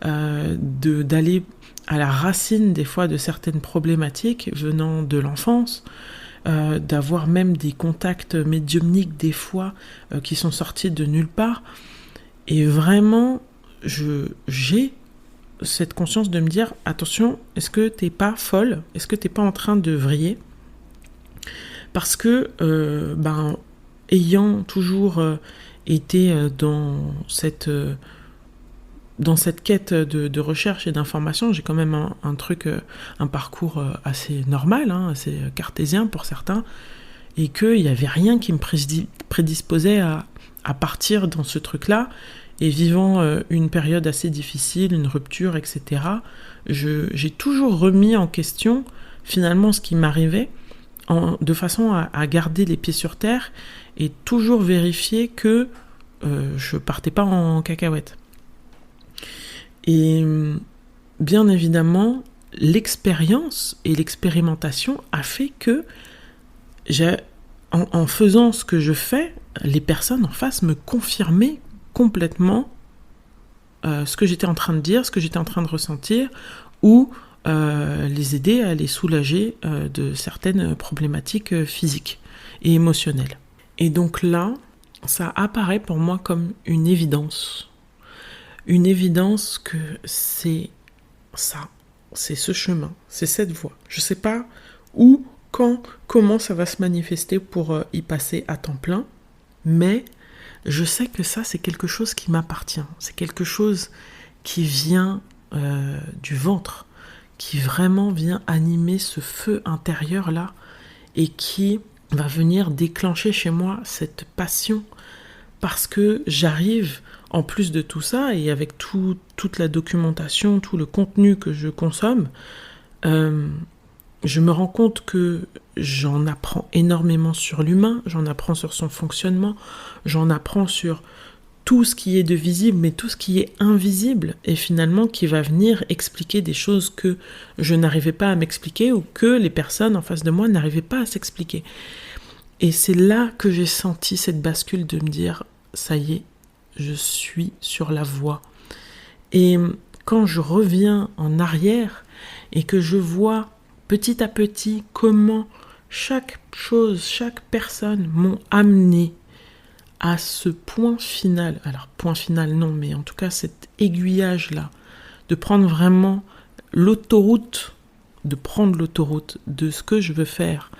d'aller à la racine des fois de certaines problématiques venant de l'enfance, d'avoir même des contacts médiumniques des fois qui sont sortis de nulle part. Et vraiment, j'ai cette conscience de me dire, attention, est-ce que t'es pas folle ? Est-ce que t'es pas en train de vriller ? Parce que, ayant toujours été dans cette quête de recherche et d'information, j'ai quand même un parcours assez normal, assez cartésien pour certains, et qu'il n'y avait rien qui me prédisposait à partir dans ce truc-là, et vivant une période assez difficile, une rupture, etc., j'ai toujours remis en question finalement ce qui m'arrivait, de façon à garder les pieds sur terre et toujours vérifier que je partais pas en cacahuète. Et bien évidemment, l'expérience et l'expérimentation a fait que en faisant ce que je fais, les personnes en face me confirmaient complètement ce que j'étais en train de dire, ce que j'étais en train de ressentir, ou les aider à les soulager de certaines problématiques physiques et émotionnelles. Et donc là, ça apparaît pour moi comme une évidence. Une évidence que c'est ça, c'est ce chemin, c'est cette voie. Je ne sais pas où, quand, comment ça va se manifester pour y passer à temps plein, mais je sais que ça, c'est quelque chose qui m'appartient. C'est quelque chose qui vient du ventre, qui vraiment vient animer ce feu intérieur-là et qui va venir déclencher chez moi cette passion parce que j'arrive, en plus de tout ça, et avec toute la documentation, tout le contenu que je consomme, je me rends compte que j'en apprends énormément sur l'humain, j'en apprends sur son fonctionnement, j'en apprends sur tout ce qui est de visible, mais tout ce qui est invisible, et finalement qui va venir expliquer des choses que je n'arrivais pas à m'expliquer ou que les personnes en face de moi n'arrivaient pas à s'expliquer. Et c'est là que j'ai senti cette bascule de me dire, ça y est, je suis sur la voie. Et quand je reviens en arrière et que je vois petit à petit comment chaque chose, chaque personne m'ont amené à ce point final, alors point final non, mais en tout cas cet aiguillage-là, de prendre vraiment l'autoroute, de ce que je veux faire,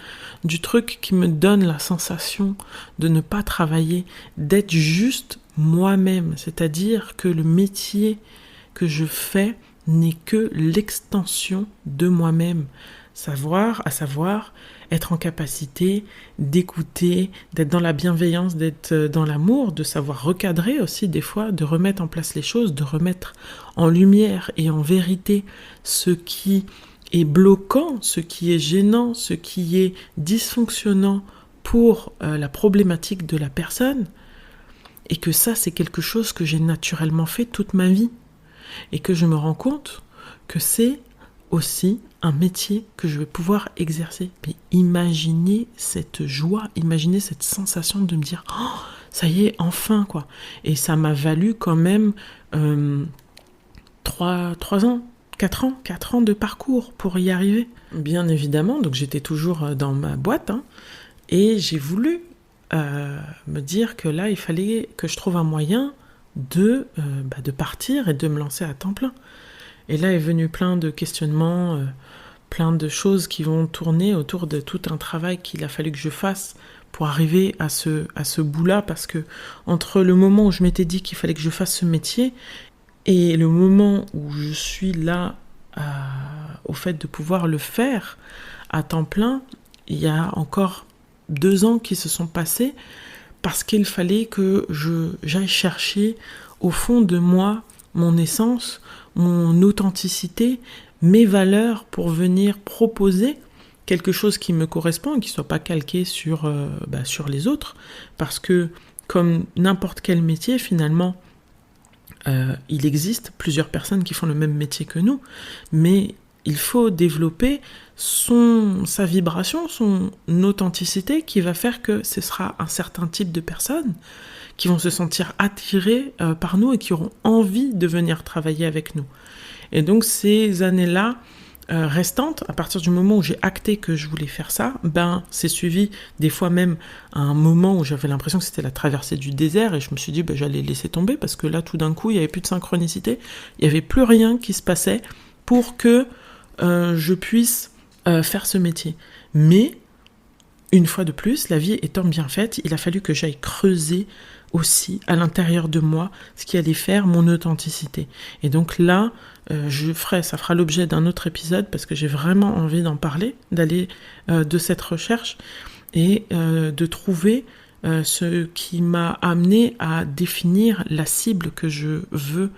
du truc qui me donne la sensation de ne pas travailler, d'être juste moi-même, c'est-à-dire que le métier que je fais n'est que l'extension de moi-même, à savoir être en capacité d'écouter, d'être dans la bienveillance, d'être dans l'amour, de savoir recadrer aussi des fois, de remettre en place les choses, de remettre en lumière et en vérité ce qui est bloquant, ce qui est gênant, ce qui est dysfonctionnant pour la problématique de la personne, et que ça c'est quelque chose que j'ai naturellement fait toute ma vie, et que je me rends compte que c'est aussi un métier que je vais pouvoir exercer. Mais imaginez cette joie, imaginez cette sensation de me dire oh, ça y est, enfin quoi. Et ça m'a valu quand même 3 ans, 4 ans de parcours pour y arriver. Bien évidemment, donc j'étais toujours dans ma boîte et j'ai voulu me dire que là, il fallait que je trouve un moyen de partir et de me lancer à temps plein. Et là est venu plein de questionnements, plein de choses qui vont tourner autour de tout un travail qu'il a fallu que je fasse pour arriver à ce bout-là, parce que entre le moment où je m'étais dit qu'il fallait que je fasse ce métier et le moment où je suis là au fait de pouvoir le faire à temps plein, il y a encore 2 ans qui se sont passés parce qu'il fallait que j'aille chercher au fond de moi mon essence, mon authenticité, mes valeurs pour venir proposer quelque chose qui me correspond et qui ne soit pas calqué sur les autres. Parce que comme n'importe quel métier, finalement, il existe plusieurs personnes qui font le même métier que nous, mais il faut développer sa vibration, son authenticité qui va faire que ce sera un certain type de personnes qui vont se sentir attirées par nous et qui auront envie de venir travailler avec nous. Et donc ces années-là restantes, à partir du moment où j'ai acté que je voulais faire ça, c'est suivi des fois même à un moment où j'avais l'impression que c'était la traversée du désert et je me suis dit j'allais laisser tomber parce que là tout d'un coup il n'y avait plus de synchronicité, il n'y avait plus rien qui se passait pour que je puisse faire ce métier. Mais une fois de plus, la vie étant bien faite, il a fallu que j'aille creuser aussi à l'intérieur de moi ce qui allait faire mon authenticité. Et donc là, ça fera l'objet d'un autre épisode parce que j'ai vraiment envie d'en parler, d'aller de cette recherche et de trouver ce qui m'a amené à définir la cible que je veux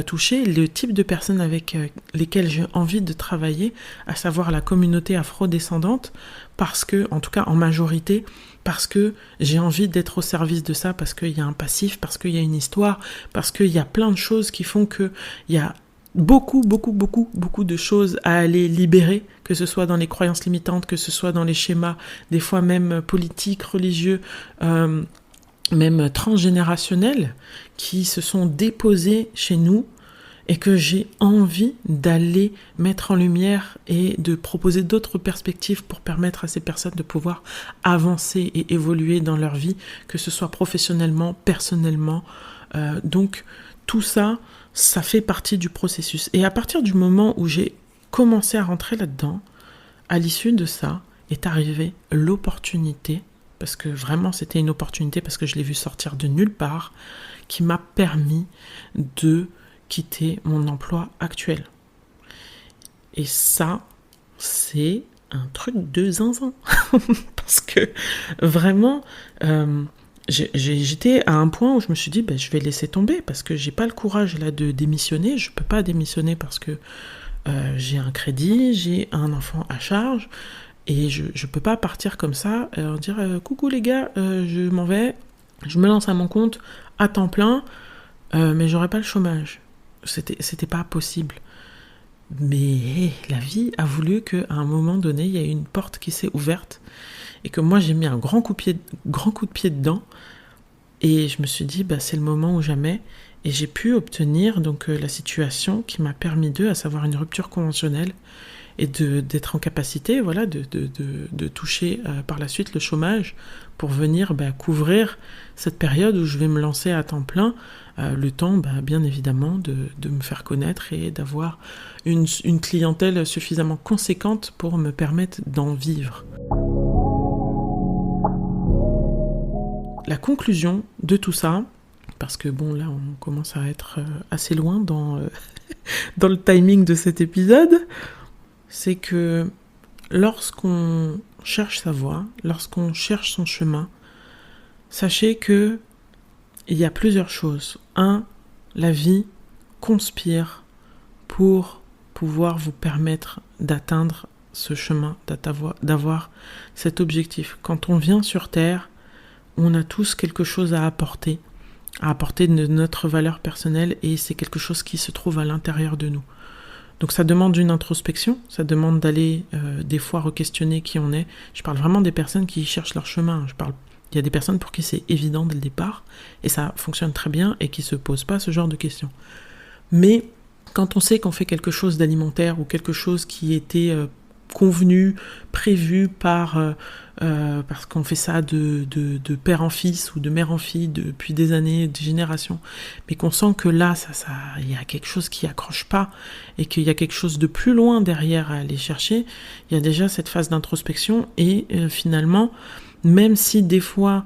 toucher, le type de personnes avec lesquelles j'ai envie de travailler, à savoir la communauté afrodescendante, parce que, en tout cas en majorité, parce que j'ai envie d'être au service de ça, parce qu'il y a un passif, parce qu'il y a une histoire, parce qu'il y a plein de choses qui font qu'il y a beaucoup de choses à aller libérer, que ce soit dans les croyances limitantes, que ce soit dans les schémas, des fois même politiques, religieux, même transgénérationnelles qui se sont déposées chez nous et que j'ai envie d'aller mettre en lumière et de proposer d'autres perspectives pour permettre à ces personnes de pouvoir avancer et évoluer dans leur vie, que ce soit professionnellement, personnellement. Donc tout ça, ça fait partie du processus. Et à partir du moment où j'ai commencé à rentrer là-dedans, à l'issue de ça est arrivée l'opportunité, parce que vraiment c'était une opportunité, parce que je l'ai vu sortir de nulle part, qui m'a permis de quitter mon emploi actuel. Et ça, c'est un truc de zinzin. Parce que vraiment, j'étais à un point où je me suis dit, je vais laisser tomber, parce que j'ai pas le courage là de démissionner. Je peux pas démissionner parce que j'ai un crédit, j'ai un enfant à charge, et je peux pas partir comme ça, dire coucou les gars, je m'en vais, je me lance à mon compte à temps plein, mais j'aurai pas le chômage. C'était pas possible. Mais la vie a voulu qu'à un moment donné, il y a une porte qui s'est ouverte et que moi j'ai mis un grand coup de pied dedans, et je me suis dit c'est le moment ou jamais, et j'ai pu obtenir donc la situation qui m'a permis à savoir une rupture conventionnelle et d'être en capacité de toucher par la suite le chômage pour venir couvrir cette période où je vais me lancer à temps plein, le temps bien évidemment de me faire connaître et d'avoir une clientèle suffisamment conséquente pour me permettre d'en vivre. La conclusion de tout ça, parce que là on commence à être assez loin dans le timing de cet épisode, c'est que lorsqu'on cherche sa voie, lorsqu'on cherche son chemin, sachez que il y a plusieurs choses. 1, la vie conspire pour pouvoir vous permettre d'atteindre ce chemin, d'avoir cet objectif. Quand on vient sur Terre, on a tous quelque chose à apporter de notre valeur personnelle, et c'est quelque chose qui se trouve à l'intérieur de nous. Donc ça demande une introspection, ça demande d'aller des fois re-questionner qui on est. Je parle vraiment des personnes qui cherchent leur chemin. Il y a des personnes pour qui c'est évident dès le départ, et ça fonctionne très bien, et qui ne se posent pas ce genre de questions. Mais quand on sait qu'on fait quelque chose d'alimentaire, ou quelque chose qui était convenu, prévu parce qu'on fait ça de père en fils ou de mère en fille depuis des années, des générations, mais qu'on sent que là, il y a quelque chose qui accroche pas, et qu'il y a quelque chose de plus loin derrière à aller chercher, il y a déjà cette phase d'introspection, et finalement, même si des fois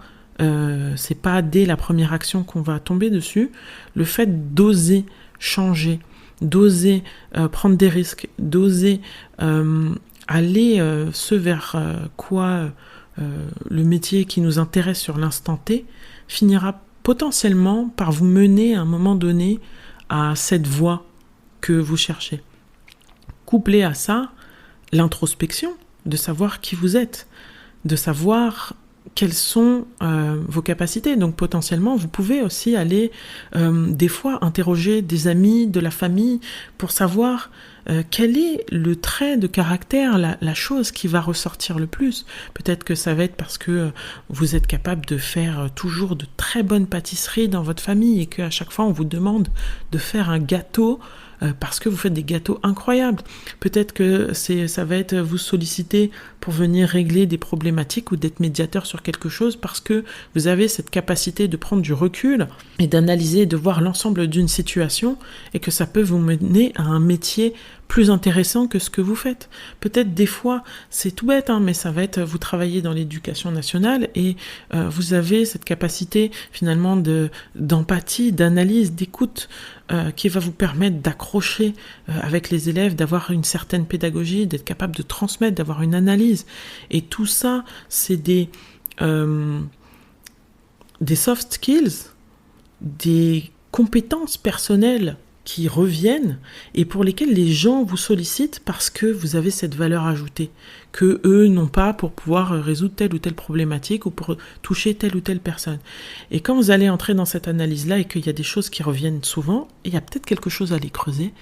c'est pas dès la première action qu'on va tomber dessus, le fait d'oser changer, d'oser prendre des risques, d'oser aller ce vers quoi le métier qui nous intéresse sur l'instant T finira potentiellement par vous mener à un moment donné à cette voie que vous cherchez. Couplé à ça, l'introspection, de savoir qui vous êtes, de savoir quelles sont vos capacités. Donc potentiellement, vous pouvez aussi aller des fois interroger des amis, de la famille, pour savoir quel est le trait de caractère, la chose qui va ressortir le plus. Peut-être que ça va être parce que vous êtes capable de faire toujours de très bonnes pâtisseries dans votre famille, et qu'à chaque fois on vous demande de faire un gâteau parce que vous faites des gâteaux incroyables. Peut-être que ça va être vous solliciter pour venir régler des problématiques ou d'être médiateur sur quelque chose, parce que vous avez cette capacité de prendre du recul et d'analyser, de voir l'ensemble d'une situation, et que ça peut vous mener à un métier plus intéressant que ce que vous faites. Peut-être des fois, c'est tout bête, mais ça va être, vous travaillez dans l'éducation nationale, et vous avez cette capacité finalement d'empathie, d'analyse, d'écoute, qui va vous permettre d'accrocher avec les élèves, d'avoir une certaine pédagogie, d'être capable de transmettre, d'avoir une analyse. Et tout ça, c'est des soft skills, des compétences personnelles qui reviennent, et pour lesquelles les gens vous sollicitent parce que vous avez cette valeur ajoutée que eux n'ont pas pour pouvoir résoudre telle ou telle problématique, ou pour toucher telle ou telle personne. Et quand vous allez entrer dans cette analyse-là, et qu'il y a des choses qui reviennent souvent, il y a peut-être quelque chose à les creuser,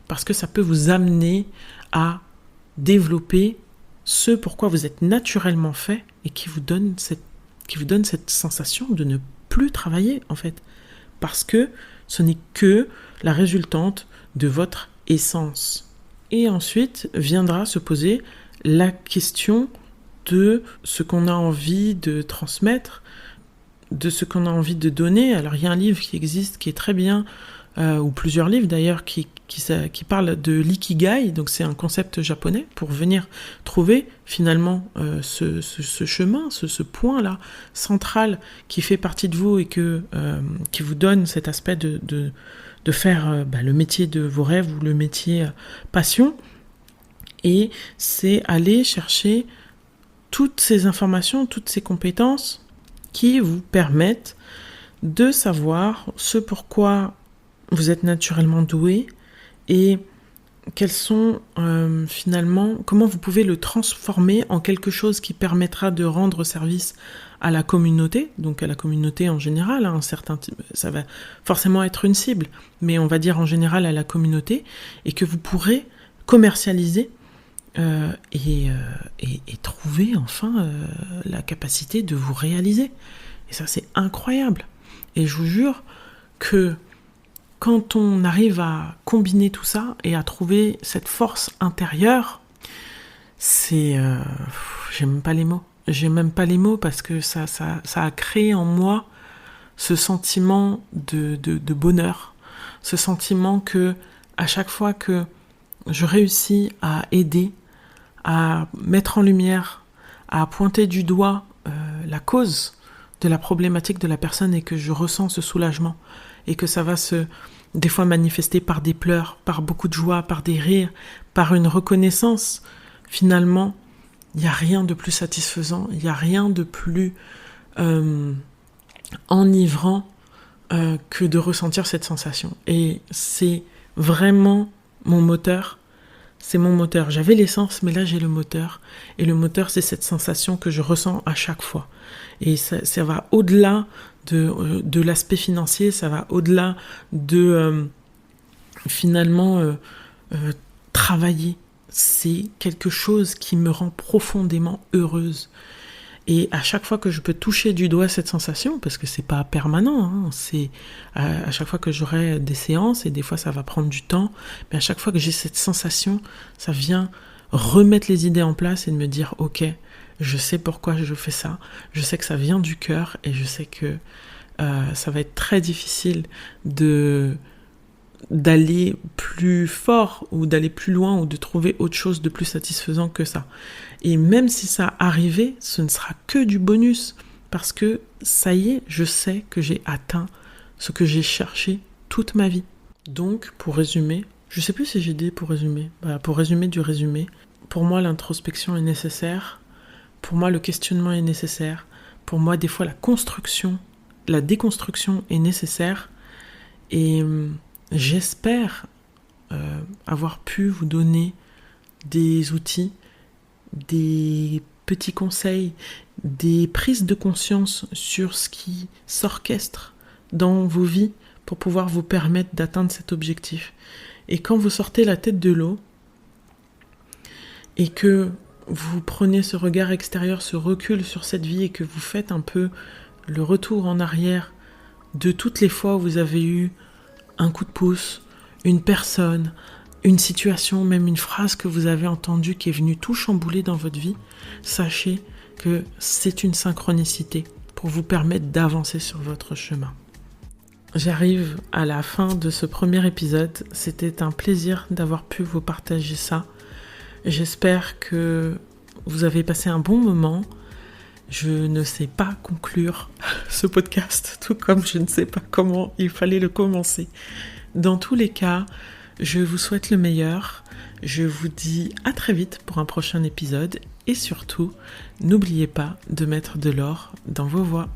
parce que ça peut vous amener à développer ce pourquoi vous êtes naturellement fait, et qui vous donne cette sensation de ne plus travailler en fait. Parce que ce n'est que la résultante de votre essence. Et ensuite viendra se poser la question de ce qu'on a envie de transmettre, de ce qu'on a envie de donner. Alors il y a un livre qui existe qui est très bien, ou plusieurs livres d'ailleurs, qui parlent de l'ikigai, donc c'est un concept japonais pour venir trouver finalement ce chemin, ce point-là central qui fait partie de vous et qui vous donne cet aspect de faire le métier de vos rêves ou le métier passion. Et c'est aller chercher toutes ces informations, toutes ces compétences qui vous permettent de savoir ce pourquoi vous êtes naturellement doué et quels sont finalement, comment vous pouvez le transformer en quelque chose qui permettra de rendre service à la communauté, donc à la communauté en général, un certain type, ça va forcément être une cible, mais on va dire en général à la communauté, et que vous pourrez commercialiser et trouver enfin la capacité de vous réaliser. Et ça, c'est incroyable. Et je vous jure que quand on arrive à combiner tout ça et à trouver cette force intérieure, c'est... j'ai même pas les mots. J'ai même pas les mots parce que ça a créé en moi ce sentiment de bonheur. Ce sentiment que à chaque fois que je réussis à aider, à mettre en lumière, à pointer du doigt la cause de la problématique de la personne et que je ressens ce soulagement et que ça va des fois manifester par des pleurs, par beaucoup de joie, par des rires, par une reconnaissance, finalement, il n'y a rien de plus satisfaisant, il n'y a rien de plus enivrant que de ressentir cette sensation. Et c'est vraiment mon moteur. C'est mon moteur. J'avais l'essence, mais là j'ai le moteur. Et le moteur, c'est cette sensation que je ressens à chaque fois. Et ça va au-delà de l'aspect financier, ça va au-delà de finalement travailler. C'est quelque chose qui me rend profondément heureuse. Et à chaque fois que je peux toucher du doigt cette sensation, parce que c'est pas permanent, hein, c'est à chaque fois que j'aurai des séances, et des fois ça va prendre du temps, mais à chaque fois que j'ai cette sensation, ça vient remettre les idées en place et de me dire « Ok, je sais pourquoi je fais ça, je sais que ça vient du cœur, et je sais que ça va être très difficile d'aller plus fort ou d'aller plus loin ou de trouver autre chose de plus satisfaisant que ça. » Et même si ça arrivait, ce ne sera que du bonus parce que ça y est, je sais que j'ai atteint ce que j'ai cherché toute ma vie. Donc, pour résumer, je sais plus si j'ai dit pour résumer. Pour résumer du résumé, pour moi l'introspection est nécessaire, pour moi le questionnement est nécessaire, pour moi des fois la déconstruction est nécessaire et j'espère avoir pu vous donner des outils, des petits conseils, des prises de conscience sur ce qui s'orchestre dans vos vies pour pouvoir vous permettre d'atteindre cet objectif. Et quand vous sortez la tête de l'eau et que vous prenez ce regard extérieur, ce recul sur cette vie et que vous faites un peu le retour en arrière de toutes les fois où vous avez eu un coup de pouce, une personne, une situation, même une phrase que vous avez entendue qui est venue tout chambouler dans votre vie, sachez que c'est une synchronicité pour vous permettre d'avancer sur votre chemin. J'arrive à la fin de ce premier épisode. C'était un plaisir d'avoir pu vous partager ça. J'espère que vous avez passé un bon moment. Je ne sais pas conclure ce podcast, tout comme je ne sais pas comment il fallait le commencer. Dans tous les cas, je vous souhaite le meilleur. Je vous dis à très vite pour un prochain épisode. Et surtout, n'oubliez pas de mettre de l'or dans vos voix.